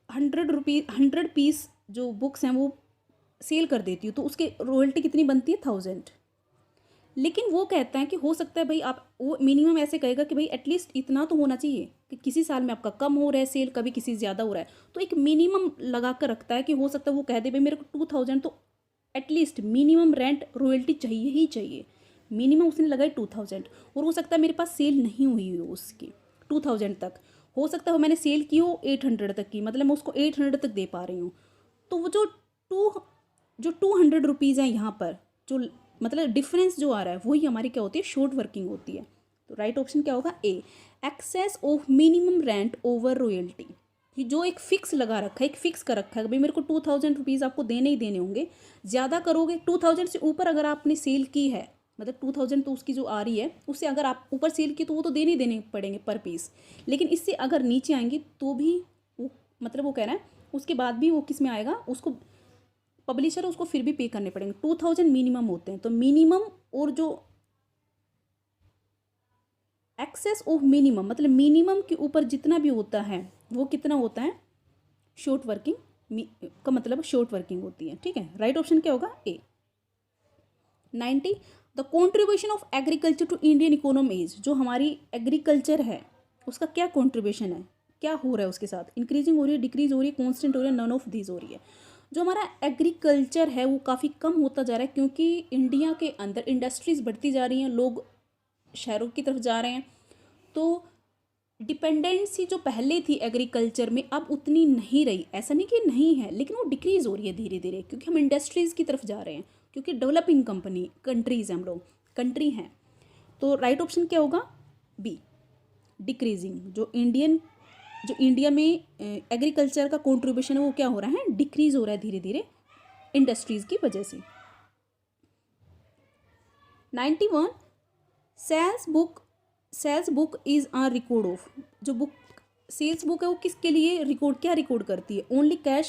100 पीस जो बुक्स हैं वो सेल कर देती हूँ, तो उसके रॉयल्टी कितनी बनती है, 1000। लेकिन वो कहता है कि हो सकता है भाई, आप वो मिनिमम ऐसे कहेगा कि भाई एटलीस्ट इतना तो होना चाहिए कि किसी साल में आपका कम हो रहा है सेल, कभी किसी ज़्यादा हो रहा है, तो एक मिनिमम लगा कर रखता है कि हो सकता है वो कह दे भाई मेरे को 2000, तो एटलीस्ट मिनिमम रेंट रॉयल्टी चाहिए ही चाहिए। मिनिमम उसने लगाई 2000 और हो सकता है मेरे पास सेल नहीं हुई हो उसकी 2000 तक, हो सकता है मैंने सेल की हो 800 तक की, मतलब मैं उसको 800 तक दे पा रही हूँ, तो वो जो 200 रुपीज़ हैं यहाँ पर, जो मतलब डिफरेंस जो आ रहा है वही हमारी क्या होती है, शॉर्ट वर्किंग होती है। तो राइट ऑप्शन क्या होगा, A, excess of minimum rent over royalty. कि जो एक फिक्स लगा रखा है, एक फिक्स कर रखा है भाई मेरे को 2000 रुपीज़ आपको देने ही देने होंगे, ज़्यादा करोगे 2000 से ऊपर अगर आपने सेल की है, मतलब 2000 तो उसकी जो आ रही है उससे अगर आप ऊपर सेल की तो वो तो देने ही देने पड़ेंगे पर पीस, लेकिन इससे अगर नीचे आएंगे तो भी वो, मतलब वो कह रहा है उसके बाद भी वो किस में आएगा, उसको पब्लिशर उसको फिर भी पे करने पड़ेंगे। 2000 मिनिमम होते हैं, तो मिनिमम और जो एक्सेस ऑफ मिनिमम, मतलब मिनिमम के ऊपर जितना भी होता है वो कितना होता है, शॉर्ट वर्किंग का मतलब शॉर्ट वर्किंग होती है, ठीक है। राइट ऑप्शन क्या होगा, A. 90, the contribution of agriculture to Indian economy is, जो हमारी एग्रीकल्चर है उसका क्या कॉन्ट्रीब्यूशन है, क्या हो रहा है उसके साथ, इंक्रीजिंग हो रही है, डिक्रीज हो रही है, कॉन्स्टेंट हो रही है, नन ऑफ दीज हो रही है। जो हमारा एग्रीकल्चर है वो काफ़ी कम होता जा रहा है क्योंकि इंडिया के अंदर इंडस्ट्रीज़ बढ़ती जा रही हैं, लोग शहरों की तरफ जा रहे हैं, तो डिपेंडेंसी जो पहले थी एग्रीकल्चर में अब उतनी नहीं रही, ऐसा नहीं कि नहीं है, लेकिन वो डिक्रीज़ हो रही है धीरे धीरे क्योंकि हम इंडस्ट्रीज़ की तरफ जा रहे हैं, क्योंकि डेवलपिंग कंट्रीज़ हैं, हम लोग कंट्री हैं। तो राइट ऑप्शन क्या होगा, बी, डिक्रीजिंग। जो इंडिया में एग्रीकल्चर का कंट्रीब्यूशन है वो क्या हो रहा है, डिक्रीज हो रहा है धीरे धीरे इंडस्ट्रीज़ की वजह से। 91, sales book is a record of, जो बुक सेल्स बुक है वो किसके लिए रिकॉर्ड, क्या रिकॉर्ड करती है, only cash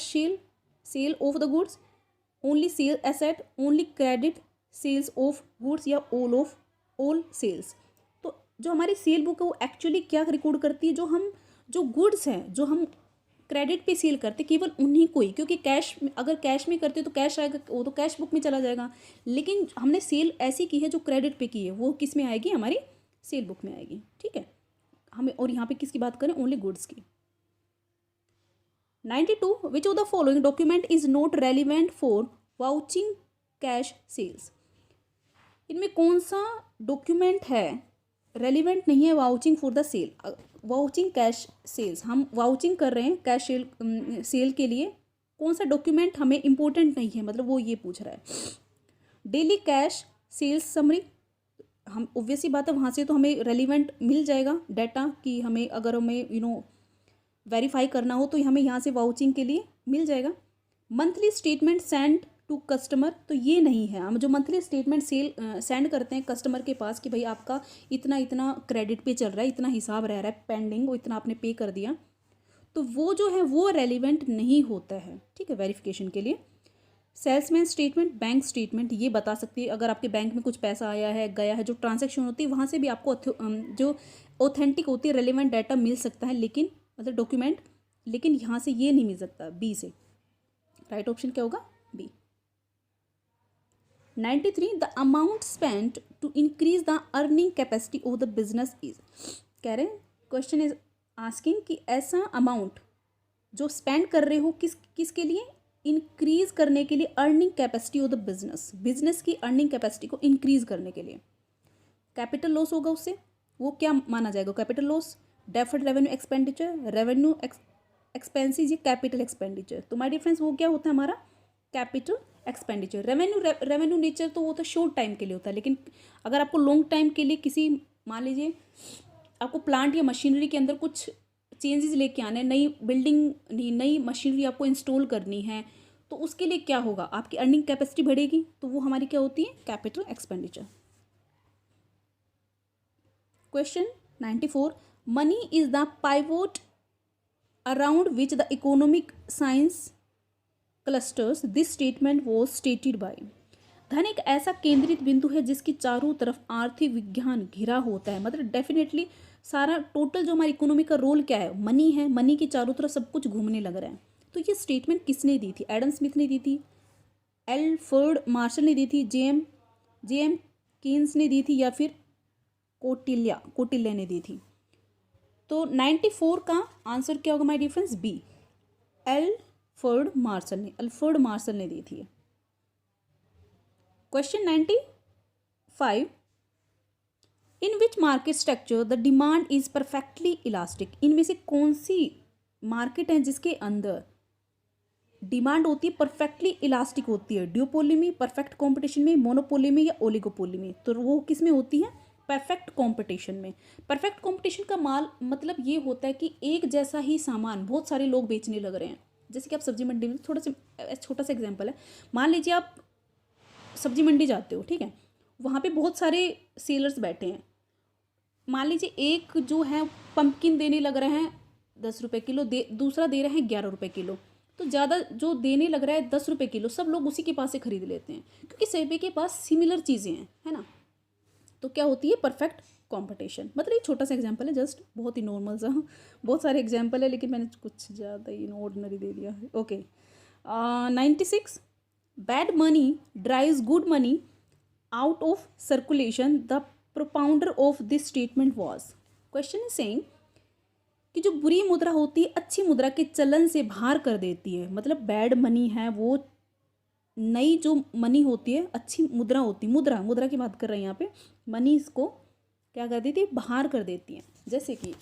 sale of the goods, only sale asset, only credit sales of goods, या ऑल सेल्स। तो जो हमारी सेल बुक है वो एक्चुअली क्या रिकॉर्ड करती है, जो गुड्स हैं जो हम क्रेडिट पे सेल करते केवल उन्हीं को ही, क्योंकि अगर कैश में करते तो कैश आएगा, वो तो कैश बुक में चला जाएगा, लेकिन हमने सेल ऐसी की है जो क्रेडिट पे की है वो किस में आएगी, हमारी सेल बुक में आएगी, ठीक है। हमें और यहाँ पे किसकी बात करें, ओनली गुड्स की। 92, which of the following document is not relevant for vouching cash sales. इनमें कौन सा डॉक्यूमेंट है रेलिवेंट नहीं है vouching for the sale, vouching cash sales, हम वाउचिंग कर रहे हैं कैश सेल के लिए, कौन सा डॉक्यूमेंट हमें इंपॉर्टेंट नहीं है, मतलब वो ये पूछ रहा है। डेली कैश सेल्स समरी, हम ऑब्वियस ही बात है वहाँ से तो हमें रेलिवेंट मिल जाएगा डाटा कि हमें अगर हमें वेरीफाई करना हो तो हमें यहाँ से वाउचिंग के लिए मिल जाएगा। Monthly statement send to customer, तो ये नहीं है, हम जो मंथली स्टेटमेंट सेंड करते हैं कस्टमर के पास कि भाई आपका इतना इतना क्रेडिट पे चल रहा है, इतना हिसाब रह रहा है पेंडिंग, वो इतना आपने पे कर दिया, तो वो जो है वो रेलिवेंट नहीं होता है, ठीक है, वेरिफिकेशन के लिए। सेल्समैन स्टेटमेंट, बैंक स्टेटमेंट, ये बता सकती है अगर आपके बैंक में कुछ पैसा आया है गया है, जो ट्रांजैक्शन होती है वहाँ से भी आपको जो ऑथेंटिक होती है रेलिवेंट डाटा मिल सकता है, लेकिन मतलब डॉक्यूमेंट, लेकिन यहाँ से ये नहीं मिल सकता, बी से। राइट ऑप्शन क्या होगा, B. 93, the amount spent to increase the earning capacity of the business is, कह रहे हैं क्वेश्चन इज आस्किंग कि ऐसा अमाउंट जो स्पेंड कर रहे हो किसके लिए, इंक्रीज करने के लिए earning capacity of the business की अर्निंग कैपेसिटी को इंक्रीज करने के लिए। कैपिटल लॉस होगा उससे, वो क्या माना जाएगा, capital loss, deferred revenue expenditure, revenue expenses, ये कैपिटल एक्सपेंडिचर। तो माय डिफरेंस वो क्या होता है हमारा, कैपिटल एक्सपेंडिचर। रेवेन्यू नेचर तो वो तो शॉर्ट टाइम के लिए होता है, लेकिन अगर आपको लॉन्ग टाइम के लिए किसी, मान लीजिए आपको प्लांट या मशीनरी के अंदर कुछ चेंजेस लेके आने, नई बिल्डिंग नई मशीनरी आपको इंस्टॉल करनी है, तो उसके लिए क्या होगा, आपकी अर्निंग कैपेसिटी बढ़ेगी, तो वो हमारी क्या होती है, capital expenditure. Question 94, money is the pivot around which the economic science clusters, this statement was stated by. धन एक ऐसा केंद्रित बिंदु है जिसकी चारों तरफ आर्थिक विज्ञान घिरा होता है। मतलब डेफिनेटली सारा टोटल जो हमारी इकोनॉमी का रोल क्या है, मनी है, मनी की चारों तरफ सब कुछ घूमने लग रहा है। तो ये स्टेटमेंट किसने दी थी, एडम स्मिथ ने दी थी, एल्फ्रेड मार्शल ने दी थी, जे एम कीन्स ने दी थी, या फिर कोटिल्य ने दी थी। तो 94 का आंसर क्या होगा my difference, B, Alfred Marshall ने दी थी। Question 95, in which market structure the demand is perfectly elastic. इनमें से कौन सी मार्केट है जिसके अंदर डिमांड होती है परफेक्टली इलास्टिक होती है, ड्यूपोली में, परफेक्ट कॉम्पिटिशन में, मोनोपोली में, या ओलिगोपोली में। तो वो किस में होती है, परफेक्ट कंपटीशन में। परफेक्ट कंपटीशन का माल मतलब ये होता है कि एक जैसा ही सामान बहुत सारे लोग बेचने लग रहे हैं। जैसे कि आप सब्जी मंडी में, छोटा सा एग्जांपल है, मान लीजिए आप सब्जी मंडी जाते हो, ठीक है, वहाँ पे बहुत सारे सेलर्स बैठे हैं। मान लीजिए एक जो है पंपकिन देने लग रहे हैं 10 रुपये किलो, दूसरा दे रहे हैं 11 रुपये किलो। तो ज़्यादा जो देने लग रहा है 10 रुपये किलो, सब लोग उसी के पास से खरीद लेते हैं क्योंकि सभी के पास सिमिलर चीज़ें हैं, है ना। तो क्या होती है, परफेक्ट कंपटीशन। मतलब एक छोटा सा एग्जांपल है, जस्ट बहुत ही नॉर्मल सा, बहुत सारे एग्जांपल है लेकिन मैंने कुछ ज़्यादा ही ऑर्डिनरी दे दिया है। Okay, 96, bad money drives good money out of circulation, the propounder of this statement was. Question is saying कि जो बुरी मुद्रा होती है अच्छी मुद्रा के चलन से बाहर कर देती है। मतलब बैड मनी है वो नई जो मनी होती है, अच्छी मुद्रा होती है, मुद्रा की बात कर रहे हैं यहाँ पे, मनी इसको क्या कर देती है, बाहर कर देती है। जैसे कि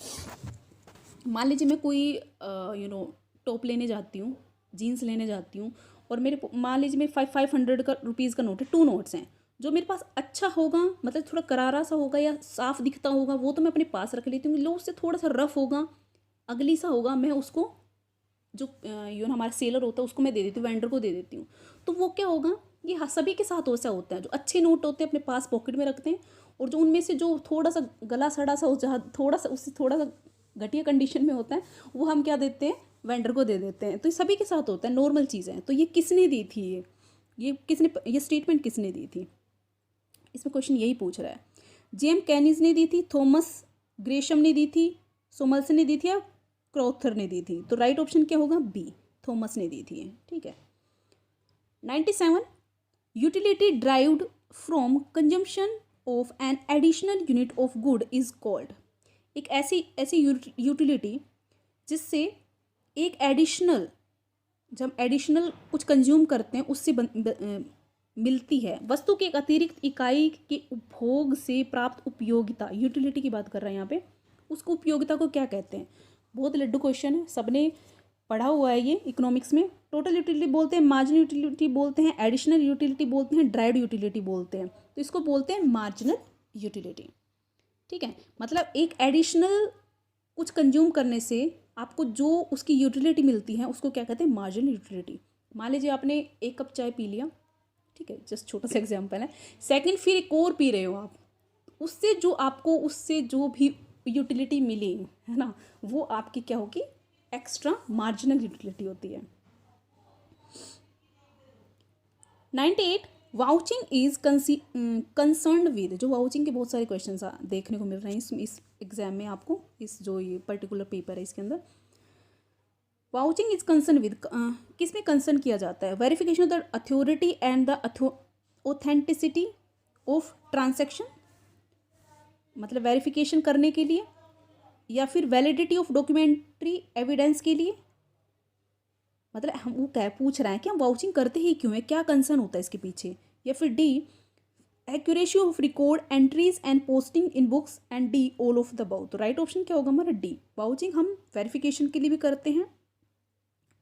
मान लीजिए मैं कोई टॉप लेने जाती हूँ, जीन्स लेने जाती हूँ, और मेरे मान लीजिए मेरे 500 का रुपीज़ का नोट है, 2 नोट्स हैं। जो मेरे पास अच्छा होगा, मतलब थोड़ा करारा सा होगा या साफ दिखता होगा, वो तो मैं अपने पास रख लेती हूँ। लो उससे थोड़ा सा रफ होगा, अगली सा होगा, मैं उसको जो हमारा सेलर होता है उसको मैं दे देती हूँ, वेंडर को दे देती हूँ। तो वो क्या होगा, ये सभी के साथ वैसा होता है। जो अच्छे नोट होते हैं अपने पास पॉकेट में रखते हैं, और जो उनमें से जो थोड़ा सा गला सड़ा सा हो, जहाँ थोड़ा सा उससे थोड़ा सा घटिया कंडीशन में होता है, वो हम क्या देते हैं, वेंडर को दे देते हैं। तो ये सभी के साथ होता है, नॉर्मल चीज़ें। तो ये किसने दी थी, ये स्टेटमेंट किसने दी थी, इसमें क्वेश्चन यही पूछ रहा है। जेम कैनिज ने दी थी, थॉमस ग्रेशम ने दी थी, सोमल्सन ने दी थी, या क्रॉथर ने दी थी। तो राइट ऑप्शन क्या होगा, बी, थॉमस ने दी थी। ठीक है। 97, utility derived from consumption of an additional unit of good is called. एक ऐसी यूटिलिटी जिससे एक एडिशनल, जब एडिशनल कुछ कंज्यूम करते हैं उससे मिलती है वस्तु की एक अतिरिक्त इकाई के उपभोग से प्राप्त उपयोगिता, यूटिलिटी की बात कर रहे हैं यहाँ पे, उसको उपयोगिता को क्या कहते हैं। बहुत लड्डू क्वेश्चन है, सबने पढ़ा हुआ है ये इकोनॉमिक्स में। टोटल यूटिलिटी बोलते हैं, मार्जिनल यूटिलिटी बोलते हैं, एडिशनल यूटिलिटी बोलते हैं, ड्राइव्ड यूटिलिटी बोलते हैं। तो इसको बोलते हैं मार्जिनल यूटिलिटी। ठीक है, मतलब एक एडिशनल कुछ कंज्यूम करने से आपको जो उसकी यूटिलिटी मिलती है उसको क्या कहते हैं, मार्जिनल यूटिलिटी। मान लीजिए आपने 1 कप चाय पी लिया, ठीक है, जस्ट छोटा सा एग्जांपल है, सेकंड फिर एक और पी रहे हो आप, उससे जो भी यूटिलिटी मिली है ना, वो आपकी क्या होगी, एक्स्ट्रा मार्जिनल यूटिलिटी होती है। 98, वाउचिंग इज कंसर्न विद। जो वाउचिंग के बहुत सारे क्वेश्चन देखने को मिल रहे हैं इस एग्जाम में आपको, इस जो ये पर्टिकुलर पेपर है इसके अंदर। वाउचिंग इज कंसर्न विद, किस में कंसर्न किया जाता है, verification of the authority and the authenticity of transaction, मतलब वेरिफिकेशन करने के लिए, या फिर वैलिडिटी ऑफ डॉक्यूमेंट्री एविडेंस के लिए। मतलब हम वो क्या पूछ रहे हैं कि हम वाउचिंग करते ही क्यों है, क्या कंसर्न होता है इसके पीछे। या फिर D, accuracy of record entries and posting in books, and D, all of the above. तो राइट ऑप्शन क्या होगा हमारा, डी। वाउचिंग हम वेरिफिकेशन के लिए भी करते हैं,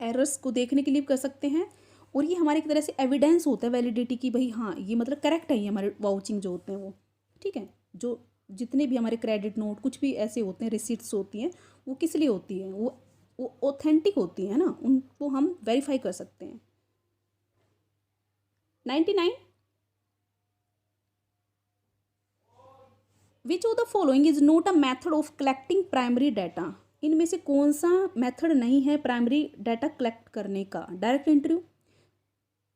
एरर्स को देखने के लिए भी कर सकते हैं, और ये हमारे एक तरह से एविडेंस होता है वैलिडिटी की, भाई हाँ ये मतलब करेक्ट है, ये हमारे वाउचिंग जो होते हैं वो। ठीक है, जो जितने भी हमारे क्रेडिट नोट कुछ भी ऐसे होते हैं, रिसिट्स होती हैं, वो किस लिए होती हैं, वो ऑथेंटिक होती है ना, उनको हम वेरीफाई कर सकते हैं। 99। विच of the following is not a method of collecting primary data. इनमें से कौन सा मेथड नहीं है प्राइमरी डाटा कलेक्ट करने का? Direct interview,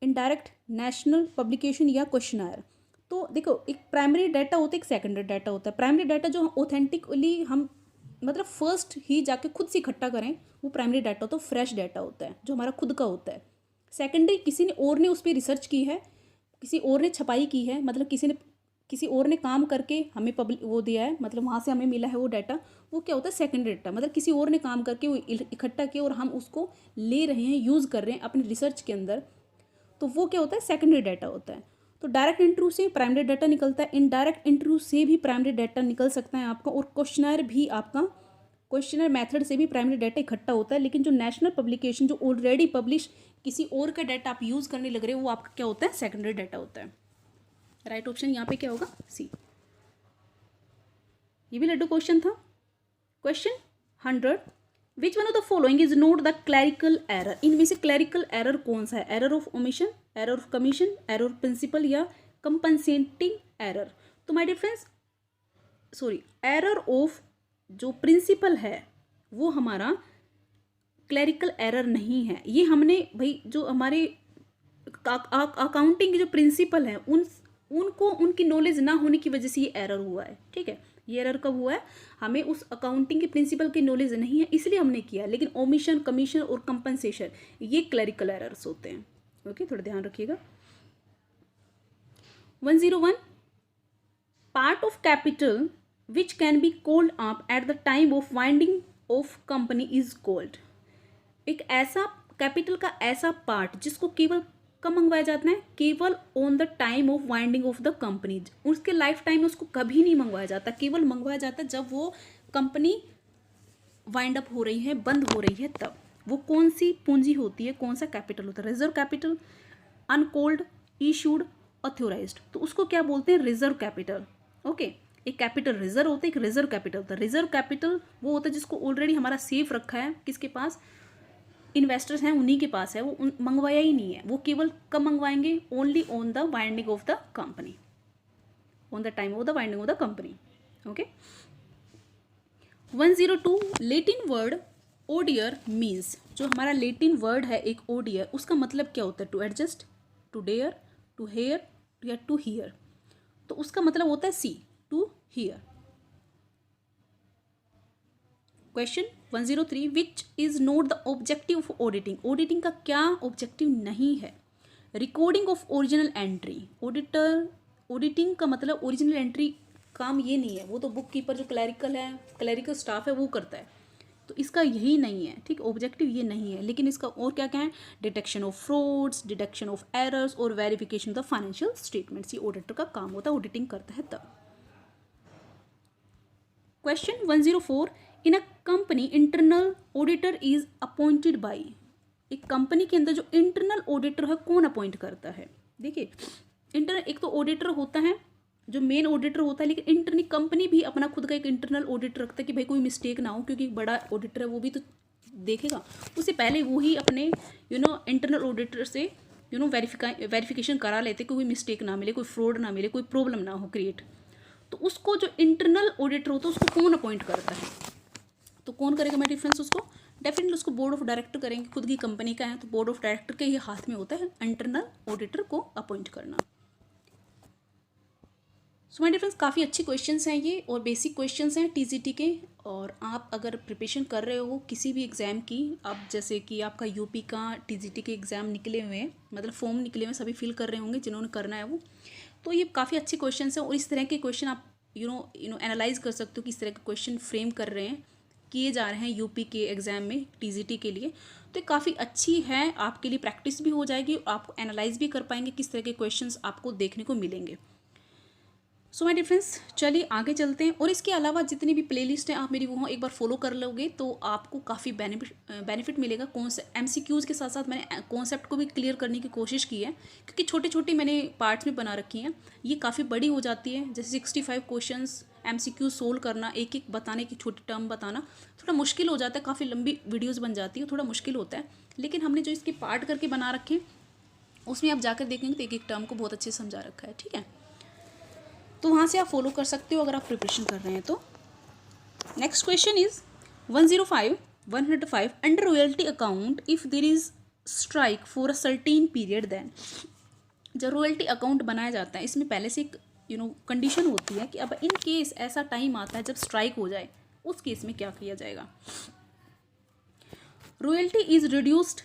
indirect, national publication या क्वेश्चनर। तो देखो, एक प्राइमरी डाटा होता है, एक सेकेंडरी डाटा होता है। प्राइमरी डाटा जो ऑथेंटिकली हम मतलब फर्स्ट ही जाके खुद से इकट्ठा करें, वो प्राइमरी डाटा होता है, फ्रेश डाटा होता है जो हमारा खुद का होता है। सेकेंडरी किसी ने और ने उस पर रिसर्च की है, किसी और ने छपाई की है, मतलब किसी और ने काम करके हमें पब्लिक वो दिया है, मतलब वहाँ से हमें मिला है वो डाटा, वो क्या होता है? Secondary data. मतलब किसी और ने काम करके वो इकट्ठा किया और हम उसको ले रहे हैं, यूज़ कर रहे हैं अपने रिसर्च के अंदर, तो वो क्या होता है? सेकेंडरी डाटा होता है। तो डायरेक्ट इंटरव्यू से प्राइमरी डाटा निकलता है, इनडायरेक्ट इंटरव्यू से भी प्राइमरी डाटा निकल सकता है आपका, और क्वेश्चनर भी आपका, क्वेश्चनर मेथड से भी प्राइमरी डाटा इकट्ठा होता है। लेकिन जो नेशनल पब्लिकेशन, जो ऑलरेडी पब्लिश किसी और का डाटा आप यूज़ करने लग रहे हो, वो आपका क्या होता है? सेकेंडरी डाटा होता है। राइट ऑप्शन यहाँ पे क्या होगा? सी। ये भी लड्डू क्वेश्चन था। Question 100, which one of the following is not the clerical error. इनमें से क्लैरिकल एरर कौन सा है? Error of omission, error of commission, error of principle या कंपनसेटिंग एरर। तो my dear friends, sorry, error of जो principle है वो हमारा क्लैरिकल एरर नहीं है। ये हमने भाई जो हमारे अकाउंटिंग के जो प्रिंसिपल हैं उनको उनकी नॉलेज ना होने की वजह से ये एरर हुआ है। ठीक है, ये एरर कब हुआ है? हमें उस अकाउंटिंग के प्रिंसिपल की नॉलेज नहीं है, इसलिए हमने किया। लेकिन ओमिशन, कमीशन और कंपनसेशन ये क्लरिकल एरर्स होते हैं। ओके, थोड़ा ध्यान रखिएगा। 101, part of capital which can be called up at the time of winding of company is called. एक ऐसा कैपिटल का ऐसा पार्ट जिसको केवल कब मंगवाया जाता है? केवल on the time of winding of the company. उसके लाइफ टाइम में उसको कभी नहीं मंगवाया जाता, केवल मंगवाया जाता है जब वो कंपनी वाइंड अप हो रही है, बंद हो रही है, तब। वो कौन सी पूंजी होती है, कौन सा कैपिटल होता है? Reserve capital, uncalled, issued, authorised. तो उसको क्या बोलते हैं? Reserve capital. ओके, एक कैपिटल रिजर्व होता है, एक रिजर्व कैपिटल होता है। रिजर्व कैपिटल वो होता है जिसको ऑलरेडी हमारा सेफ रखा है, किसके पास? इन्वेस्टर्स हैं, उन्हीं के पास है, वो मंगवाया ही नहीं है। वो केवल कब मंगवाएंगे? Only on the winding of the company, on the time of the winding of the company. Okay. 102, Latin word audire means. जो हमारा लेटिन वर्ड है एक ओडियर, उसका मतलब क्या होता है? To adjust, to dare, to hair या टू हियर। तो उसका मतलब होता है C, to hear. Question 103, which is not the objective of auditing. Auditing का क्या ऑब्जेक्टिव नहीं है? Recording of original entry. Auditing का मतलब ओरिजिनल एंट्री काम ये नहीं है, वो तो बुक कीपर जो क्लैरिकल स्टाफ है वो करता है। तो इसका यही नहीं है, ठीक, ऑब्जेक्टिव ये नहीं है। लेकिन इसका और क्या क्या है? Detection of frauds, detection of errors और verification of the financial statements. ये ऑडिटर का काम होता है, ऑडिटिंग करता है तब। Question 104, in a company internal auditor is appointed by. एक कंपनी के अंदर जो इंटरनल ऑडिटर है कौन अपॉइंट करता है? देखिए, एक तो ऑडिटर होता है जो मेन ऑडिटर होता है, लेकिन इंटरनल कंपनी भी अपना खुद का एक इंटरनल ऑडिटर रखता है कि भाई कोई मिस्टेक ना हो, क्योंकि बड़ा ऑडिटर है वो भी तो देखेगा। उससे पहले वो ही अपने इंटरनल ऑडिटर से वेरिफिकेशन करा लेते कि कोई मिस्टेक ना मिले, कोई फ्रॉड ना मिले, कोई प्रॉब्लम ना हो क्रिएट। तो उसको जो इंटरनल ऑडिटर होता है उसको कौन अपॉइंट करता है? तो कौन करेगा मेरे फ्रेंड्स? उसको डेफिनेटली उसको बोर्ड ऑफ डायरेक्टर करेंगे, खुद की कंपनी का है तो बोर्ड ऑफ डायरेक्टर के ही हाथ में होता है इंटरनल ऑडिटर को अपॉइंट करना। सो माय डियर फ्रेंड्स, काफ़ी अच्छी क्वेश्चंस हैं ये, और बेसिक क्वेश्चंस हैं टीजीटी के। और आप अगर प्रिपरेशन कर रहे हो किसी भी एग्ज़ाम की, अब जैसे कि आपका यूपी का टीजीटी के एग्ज़ाम निकले हुए हैं, मतलब फॉर्म निकले हुए हैं, सभी फिल कर रहे होंगे जिन्होंने करना है वो, तो ये काफ़ी अच्छे क्वेश्चंस हैं। और इस तरह के क्वेश्चन आप एनालाइज कर सकते हो कि इस तरह के क्वेश्चन फ्रेम कर रहे हैं, किए जा रहे हैं यूपी के एग्ज़ाम में टीजीटी के लिए। तो ये काफ़ी अच्छी है, आपके लिए प्रैक्टिस भी हो जाएगी, आप एनालाइज भी कर पाएंगे किस तरह के क्वेश्चंस आपको देखने को मिलेंगे। सो माय डियर फ्रेंड्स, चलिए आगे चलते हैं। और इसके अलावा जितनी भी प्लेलिस्ट हैं आप मेरी वो एक बार फॉलो कर लोगे तो आपको काफ़ी बेनिफिट मिलेगा। MCQs के साथ साथ मैंने कॉन्सेप्ट को भी क्लियर करने की कोशिश की है, क्योंकि छोटे छोटे मैंने पार्ट्स में बना रखी हैं। ये काफ़ी बड़ी हो जाती है, जैसे 65 क्वेश्चंस MCQ सोल्व करना, एक एक बताने की, छोटी टर्म बताना थोड़ा मुश्किल हो जाता है, काफ़ी लंबी वीडियोज़ बन जाती है, थोड़ा मुश्किल होता है। लेकिन हमने जो इसके पार्ट करके बना रखे उसमें आप जाकर देखेंगे तो एक एक टर्म को बहुत अच्छे से समझा रखा है, ठीक है। तो वहाँ से आप फॉलो कर सकते हो अगर आप प्रिपरेशन कर रहे हैं तो। Next question is 105 under royalty account if there is strike for a certain period then. जब रॉयल्टी अकाउंट बनाया जाता है इसमें पहले से एक कंडीशन होती है कि अब इन केस ऐसा टाइम आता है जब स्ट्राइक हो जाए, उस केस में क्या किया जाएगा। Royalty is reduced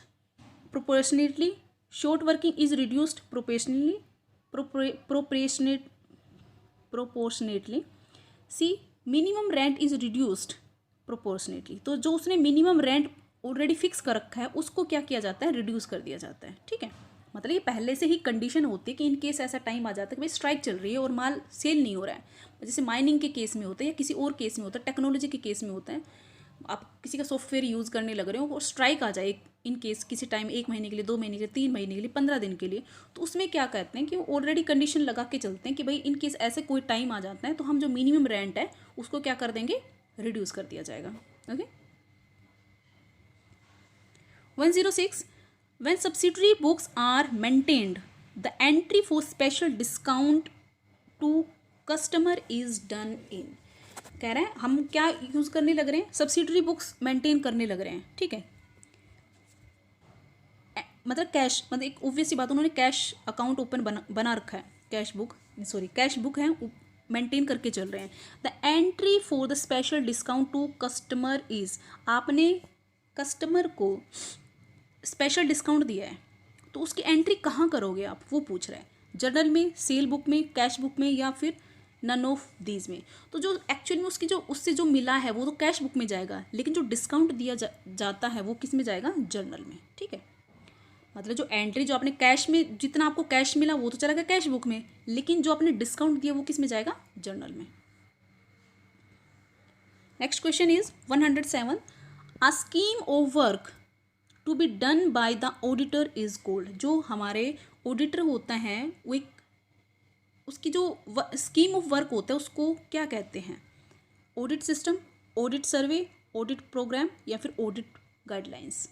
proportionately, short working is reduced proportionately, C minimum rent is reduced proportionately. तो जो उसने मिनिमम रेंट ऑलरेडी फिक्स कर रखा है उसको क्या किया जाता है, रिड्यूस कर दिया जाता है, ठीक है। मतलब ये पहले से ही कंडीशन होती है कि इन केस ऐसा टाइम आ जाता है कि भाई स्ट्राइक चल रही है और माल सेल नहीं हो रहा है, जैसे माइनिंग के केस में होता है या किसी और केस में होता है, टेक्नोलॉजी के केस में होता है, आप किसी का सॉफ्टवेयर यूज़ करने लग रहे हो और स्ट्राइक आ जाए इन केस किसी टाइम, 1 महीने के लिए, 2 महीने के लिए, 3 महीने के लिए, 15 दिन के लिए, तो उसमें क्या कहते हैं कि वो ऑलरेडी कंडीशन लगा के चलते हैं कि भाई इन केस ऐसे कोई टाइम आ जाता है तो हम जो मिनिमम रेंट है उसको क्या कर देंगे, रिड्यूस कर दिया जाएगा। Okay. 106 when subsidiary books are maintained the entry for special discount to customer is done in। कह रहे हैं हम क्या यूज़ करने लग रहे हैं, सब्सिडरी बुक्स मेंटेन करने लग रहे हैं, ठीक है। मतलब कैश, मतलब एक ऑब्वियस सी बात, उन्होंने कैश अकाउंट ओपन बना रखा है, कैश बुक है मेंटेन करके चल रहे हैं। The entry for the special discount to customer is, आपने कस्टमर को स्पेशल डिस्काउंट दिया है तो उसकी एंट्री कहाँ करोगे आप, वो पूछ रहे हैं। जर्नल में, सेल बुक में, कैश बुक में या फिर नन ऑफ दीज में। तो जो एक्चुअली में उससे जो मिला है वो तो कैश बुक में जाएगा, लेकिन जो डिस्काउंट दिया जाता है वो किस में जाएगा, जर्नल में, ठीक है। मतलब जो एंट्री जो आपने कैश में, जितना आपको कैश मिला वो तो चला गया कैश बुक में, लेकिन जो आपने डिस्काउंट दिया वो किस में जाएगा, जर्नल में। Next question is 107 a scheme of work to be done by the auditor is called. जो हमारे ऑडिटर होता है वो एक, उसकी जो स्कीम ऑफ वर्क होता है उसको क्या कहते हैं, audit system, audit survey, audit programme या फिर audit guidelines.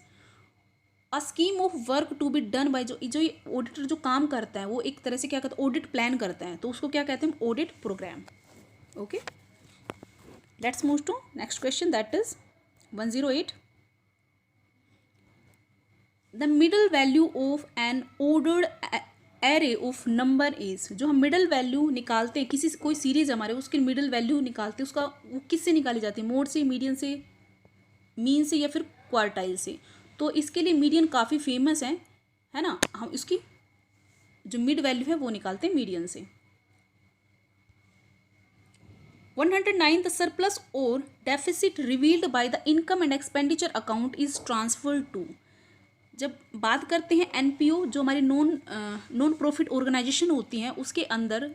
A scheme of work to be done by, जो ये ऑडिटर जो काम करता है वो एक तरह से क्या करता है, ऑडिट प्लान करता है, तो उसको क्या कहते हैं, audit programme. Okay, let's move to next question that is 108 the middle value of an ordered array of number is. जो हम मिडल वैल्यू निकालते हैं किसी कोई सीरीज हमारे, उसकी मिडल वैल्यू निकालते हैं, उसका वो किससे निकाली जाती है, मोड से, मीडियन से, मीन से या फिर क्वार्टाइल से। तो इसके लिए मीडियन काफ़ी फेमस है ना, हम इसकी जो मिड वैल्यू है वो निकालते हैं मीडियन से। 109 द सरप्लस और deficit revealed by the income and expenditure account is transferred to. जब बात करते हैं एनपीओ, जो हमारी नॉन प्रॉफिट ऑर्गेनाइजेशन होती हैं, उसके अंदर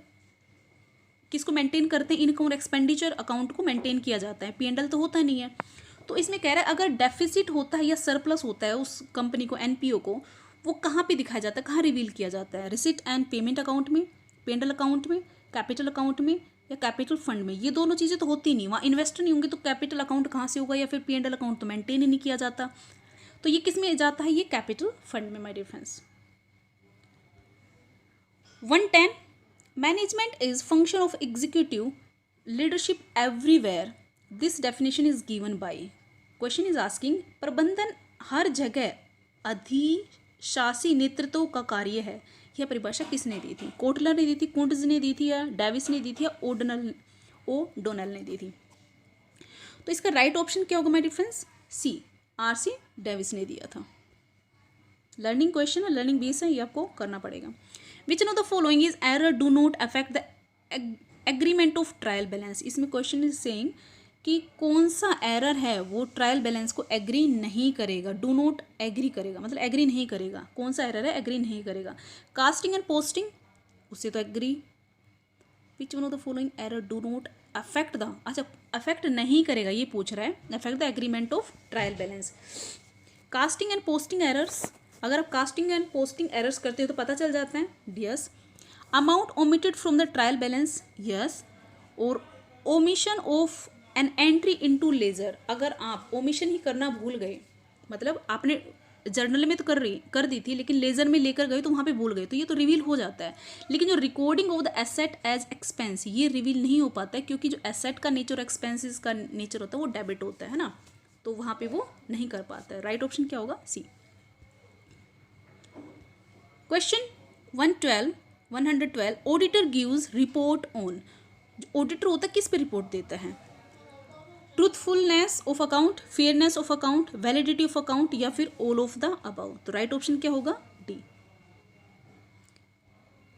किसको मेंटेन करते हैं, इनकम और एक्सपेंडिचर अकाउंट को मेंटेन किया जाता है, पीएनएल तो होता नहीं है। तो इसमें कह रहा है अगर डेफिसिट होता है या सरप्लस होता है उस कंपनी को, एनपीओ को, वो कहाँ पे दिखाया जाता है, कहाँ रिवील किया जाता है, रिसिट एंड पेमेंट अकाउंट में, पीएनएल अकाउंट में, कैपिटल अकाउंट में या कैपिटल फंड में। ये दोनों चीज़ें तो होती नहीं, वहाँ इन्वेस्टर नहीं होंगे तो कैपिटल अकाउंट कहाँ से होगा, या फिर पीएनएल अकाउंट तो मेंटेन ही नहीं किया जाता। तो ये किस में जाता है, ये कैपिटल फंड में, my dear friends. 110 management is function of executive leadership everywhere, this definition is given by. Question is asking प्रबंधन हर जगह अधिशासी नेतृत्व का कार्य है। यह परिभाषा किसने दी थी, कोटलर ने दी थी, कुंट्ज ने दी थी, या डेविस ने दी थी, या ओडोनेल ने दी थी। तो इसका राइट ऑप्शन क्या होगा my dear friends, C, R C Davis ने दिया था। लर्निंग क्वेश्चन है, लर्निंग बेस है, ये आपको करना पड़ेगा। Which of the following is error do not affect the agreement of trial balance. इसमें क्वेश्चन इज सेइंग कि कौन सा एरर है वो ट्रायल बैलेंस को एग्री नहीं करेगा, डू नॉट एग्री करेगा, मतलब एग्री नहीं करेगा। कौन सा एरर है, एग्री नहीं करेगा। कास्टिंग एंड पोस्टिंग, उससे तो agree. Which one of the following error do not affect the, अच्छा अफेक्ट नहीं करेगा ये पूछ रहा है, affect the agreement of trial balance. Casting and posting errors, अगर आप कास्टिंग एंड पोस्टिंग एरर्स करते हो तो पता चल जाता है, yes. Amount omitted from the trial balance, yes. और omission of an entry into ledger, अगर आप ओमिशन ही करना भूल गए, मतलब आपने जर्नल में तो कर दी थी, लेकिन लेजर में लेकर गए तो वहाँ पे भूल गए, तो ये तो रिवील हो जाता है। लेकिन जो recording of the asset as expense, ये रिवील नहीं हो पाता है, क्योंकि जो एसेट का नेचर, एक्सपेंसेस का नेचर होता है वो डेबिट होता है ना, तो वहाँ पे वो नहीं कर पाता है। राइट ऑप्शन क्या होगा? C. Question 112 auditor gives report on, auditor होता है किस पे रिपोर्ट देता है? Truthfulness of account, fairness of account, validity of account, या फिर ऑल ऑफ द अबव। तो राइट ऑप्शन क्या होगा? D,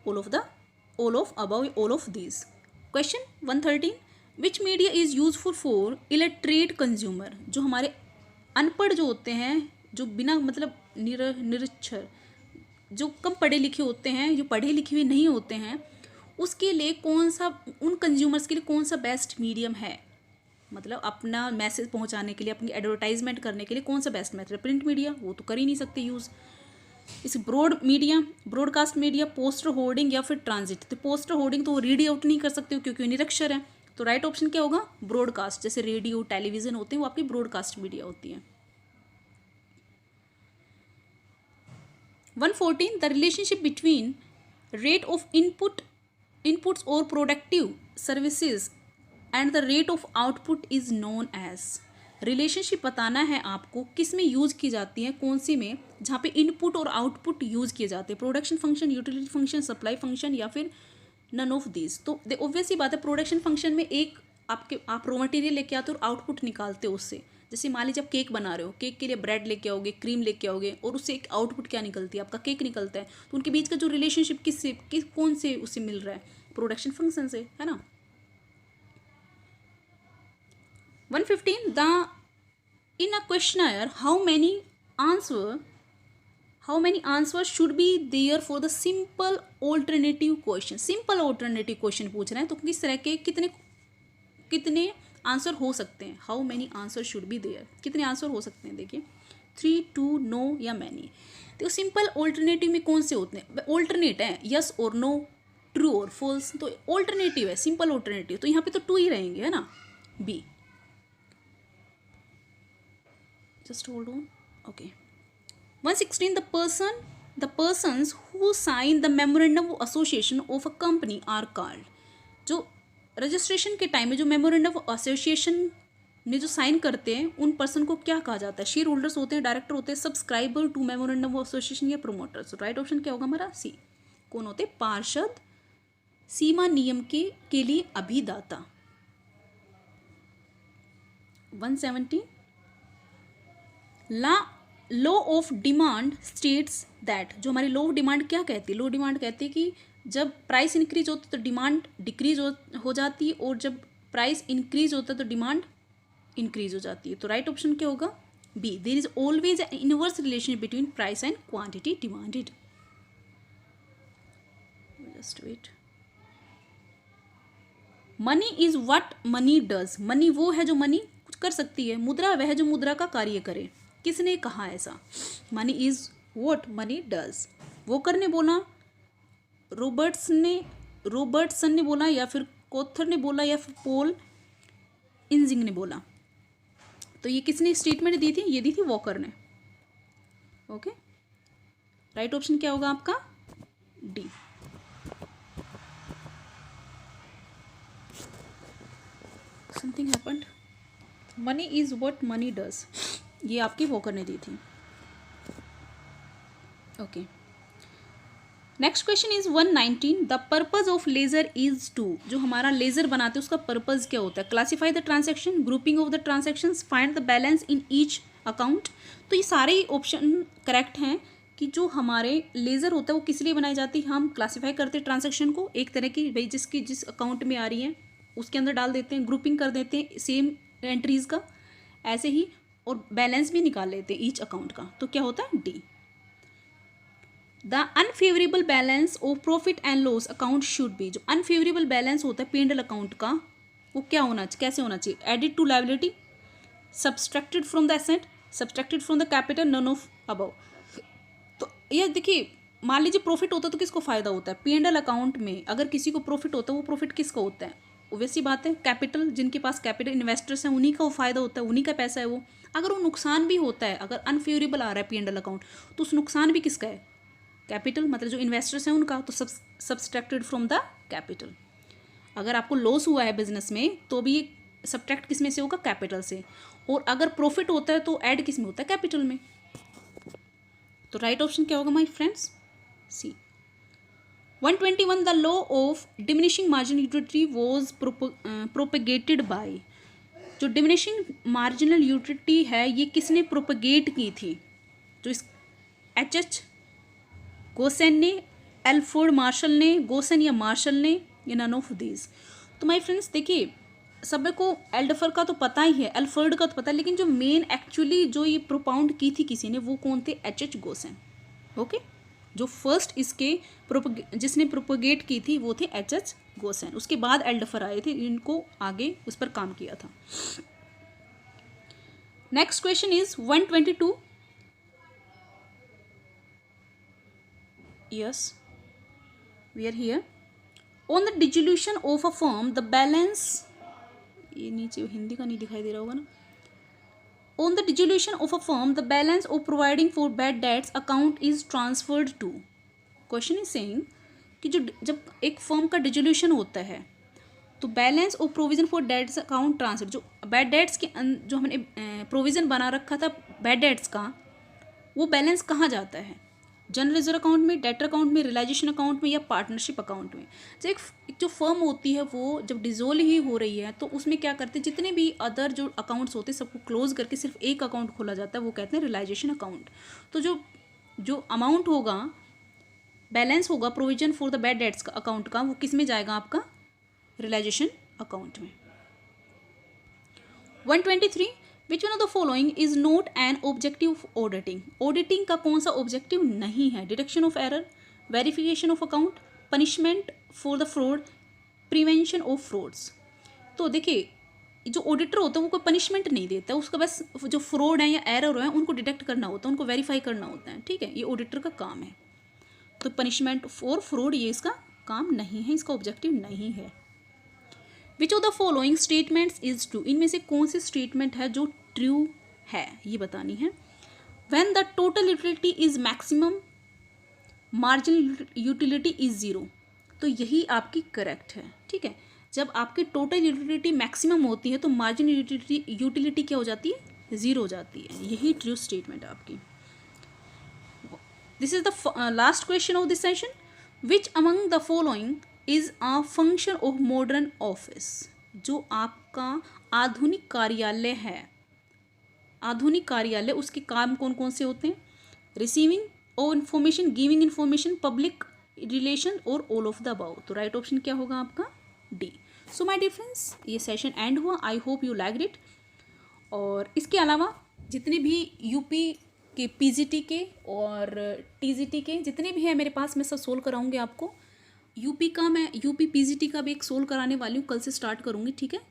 all of above, all of these. Question 113 which media is useful for illiterate consumer, जो हमारे अनपढ़ जो होते हैं, जो बिना मतलब निरक्षर, जो कम पढ़े लिखे होते हैं, जो पढ़े लिखे हुए नहीं होते हैं, उसके लिए कौन सा, उन कंज्यूमर्स के लिए कौन सा बेस्ट मीडियम है, मतलब अपना मैसेज पहुंचाने के लिए, अपनी एडवर्टाइजमेंट करने के लिए कौन सा बेस्ट मेथड है? प्रिंट मीडिया, वो तो कर ही नहीं सकते यूज़। इस broad media, broadcast media, poster hoarding, या फिर ट्रांजिट। तो पोस्टर होर्डिंग तो वो रीड आउट नहीं कर सकते हो क्योंकि निरक्षर है, तो राइट ऑप्शन क्या होगा? ब्रॉडकास्ट। जैसे रेडियो, टेलीविजन होते हैं, वो आपकी ब्रॉडकास्ट मीडिया होती है। 114 the relationship between rate of inputs और productive services and the rate of output is known as. Relationship बताना है आपको, किस में यूज की जाती है, कौन सी में, जहाँ पे इनपुट और आउटपुट यूज किए जाते हैं, production function, utility function, supply function, या फिर नन ऑफ दिस। तो ऑब्वियस ही बात है, प्रोडक्शन फंक्शन में एक आप रॉ मटेरियल लेके आते हो और आउटपुट निकालते हो उससे। जैसे मान लीजिए आप केक बना रहे हो, केक के लिए ब्रेड लेके आओगे, क्रीम लेके आओगे, और उससे एक आउटपुट क्या निकलती है? आपका केक निकलता है। तो उनके बीच का जो रिलेशनशिप कौन से उससे मिल रहा है? प्रोडक्शन फंक्शन से, है ना। 115 in a questionnaire how many answers should be there for the simple alternative question। Simple alternative question पूछ रहे हैं, तो किस तरह के कितने आंसर हो सकते हैं? How many answer should be there, कितने आंसर हो सकते हैं? देखिए 3, 2, नो या मैनी। तो सिंपल ऑल्टरनेटिव में कौन से होते हैं? ऑल्टरनेट है, यस और नो, ट्रू और फॉल्स, तो ऑल्टरनेटिव है, सिंपल ऑल्टरनेटिव, तो यहाँ पे तो 2 ही रहेंगे, है ना, B. Just hold on. Okay. 116 the persons who sign the memorandum of association of a company are called। जो रजिस्ट्रेशन के टाइम में जो मेमोरेंडम ऑफ एसोसिएशन में जो साइन करते हैं, उन पर्सन को क्या कहा जाता है? शेयर होल्डर्स होते हैं, डायरेक्टर होते हैं, subscriber to memorandum of association, या प्रोमोटर्स। राइट ऑप्शन क्या होगा हमारा? सी। कौन होते? पार्षद, सीमा नियम के लिए अभिदाता। 117 law of demand states that, जो हमारी लॉ ऑफ डिमांड क्या कहती है? लॉ डिमांड कहती है कि जब प्राइस इंक्रीज होता है तो डिमांड डिक्रीज हो जाती है, और जब प्राइस इंक्रीज होता है तो डिमांड इंक्रीज हो जाती है। तो राइट ऑप्शन क्या होगा? B. There is always an inverse relation between price and quantity demanded. Just wait. Money is what money does, money वो है जो मनी कुछ कर सकती है, मुद्रा वह है जो मुद्रा का कार्य करे। किसने कहा ऐसा? Money is what money does, वो करने बोला, रॉबर्टसन ने बोला, या फिर कोथर ने बोला, या फिर पॉल इंजिंग ने बोला। तो ये किसने स्टेटमेंट दी थी? ये दी थी वॉकर ने। ओके, राइट ऑप्शन क्या होगा आपका? D. Something happened. Money is what money does, ये आपकी वॉकर ने दी थी। Okay, next question is 119 the purpose of ledger is to, जो हमारा लेजर बनाते हैं उसका पर्पज क्या होता है? Classify the transaction, grouping of the transactions, find the balance in each account. तो ये सारे ही ऑप्शन करेक्ट हैं कि जो हमारे लेजर होता है वो किस लिए बनाई जाती है? हम क्लासीफाई करते हैं ट्रांजेक्शन को, एक तरह की भाई जिस अकाउंट में आ रही है उसके अंदर डाल देते हैं, ग्रुपिंग कर देते हैं सेम एंट्रीज का, ऐसे ही, और बैलेंस भी निकाल लेते हैं ईच अकाउंट का। तो क्या होता है? D. The unfavourable balance of profit and loss account should be, जो अनफेवरेबल बैलेंस होता है पेंडल अकाउंट का, वो क्या होना चाहिए, कैसे होना चाहिए? Added to liability, subtracted from the asset, subtracted from the capital, none of above. तो ये देखिए, मान लीजिए प्रॉफिट होता है तो किसको फायदा होता है? पेंडल अकाउंट में अगर किसी को प्रॉफिट होता है, वो प्रॉफिट किसका होता है? वैसी बात है, कैपिटल, जिनके पास कैपिटल इन्वेस्टर्स हैं उन्हीं का वो फ़ायदा होता है, उन्हीं का पैसा है वो। अगर वो नुकसान भी होता है, अगर अनफेवरेबल आ रहा है P&L अकाउंट, तो उस नुकसान भी किसका है? कैपिटल, मतलब जो इन्वेस्टर्स हैं उनका, तो सब्सट्रैक्टेड फ्रॉम द कैपिटल। अगर आपको लॉस हुआ है बिजनेस में तो भी सब्ट्रैक्ट किस में से होगा? कैपिटल से। और अगर प्रॉफिट होता है तो ऐड किस में होता है? कैपिटल में। तो राइट ऑप्शन क्या होगा my friends? C. 121 the law of diminishing marginal utility was propagated by. जो डिमिनिशिंग मार्जिनल यूटिलिटी है ये किसने प्रोपेगेट की थी? जो इस H गोसेन ने, एल्फ्रेड मार्शल ने, गोसेन या मार्शल ने, या नन ऑफ दीज। तो माय फ्रेंड्स देखिए, सब को एल्डफर का तो पता ही है, एल्फ्रेड का तो पता है, लेकिन जो मेन एक्चुअली जो ये प्रोपाउंड की थी किसी ने, वो कौन थे? H Gaussian. ओके, जो फर्स्ट इसके जिसने प्रोपोगेट की थी वो थे H गोसेन। उसके बाद एल्डफर आए थे, इनको आगे उस पर काम किया था। Next question is 122। Yes, we are here. On the dissolution of a firm, the balance, ये नीचे हिंदी का नहीं दिखाई दे रहा होगा ना। On the dissolution of a firm, the balance of providing for bad debts account is transferred to. Question is saying कि जब एक फर्म का डिसोल्यूशन होता है तो बैलेंस और provision for dates account transfer, जो बैड डेट्स के जो हमने प्रोविजन बना रखा था बैड डेट्स का, वो बैलेंस कहाँ जाता है? जनरल रिजर्व अकाउंट में, डेटर अकाउंट में, रियलाइजेशन अकाउंट में, या पार्टनरशिप अकाउंट में। जो एक जो फर्म होती है वो जब डिजोल्व ही हो रही है तो उसमें क्या करते हैं, जितने भी अदर जो अकाउंट्स होते हैं सबको क्लोज करके सिर्फ एक अकाउंट खोला जाता है, वो कहते हैं रियलाइजेशन अकाउंट। तो जो अमाउंट होगा, बैलेंस होगा provision for the bad debts का अकाउंट का, वो किस में जाएगा? आपका रियलाइजेशन अकाउंट में। 123 विच one of the following is not an objective auditing. Auditing का कौन सा ऑब्जेक्टिव नहीं है? Detection of error, verification of account, punishment for the fraud, prevention of frauds. तो देखिए, जो ऑडिटर होता है वो कोई पनिशमेंट नहीं देता, उसका बस जो फ्रॉड है या एरर है उनको डिटेक्ट करना होता है, उनको वेरीफाई करना होता है। ठीक है, ये ऑडिटर का काम है। तो पनिशमेंट फॉर फ्रॉड ये इसका काम नहीं है, इसका ऑब्जेक्टिव नहीं है। विच of the following statements is true. इनमें से कौन सी स्टेटमेंट है जो ट्रू है, ये बतानी है। When the total utility is maximum, marginal utility is zero. तो यही आपकी करेक्ट है। ठीक है, जब आपकी टोटल यूटिलिटी मैक्सिमम होती है तो मार्जिनल यूटिलिटी क्या हो जाती है? जीरो हो जाती है। यही ट्रू स्टेटमेंट है आपकी। This is the last question of this session. Which among the following is a function of modern office. जो आपका आधुनिक कार्यालय है, आधुनिक कार्यालय, उसके काम कौन कौन से होते हैं? रिसीविंग और information, giving information, public relation, और ऑल ऑफ द अबाउ। तो राइट ऑप्शन क्या होगा आपका? D. So my dear friends, ये सेशन एंड हुआ। I hope you liked it. और इसके अलावा जितने भी यूपी के पीजीटी के और टीजीटी के जितने भी हैं मेरे पास, मैं सब सोल्व कराऊंगी आपको। यूपी का मैं यूपी पीजीटी का भी एक सोल्व कराने वाली हूँ, कल से स्टार्ट करूँगी। ठीक है,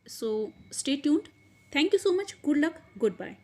so stay tuned. Thank you so much. Good luck, good bye.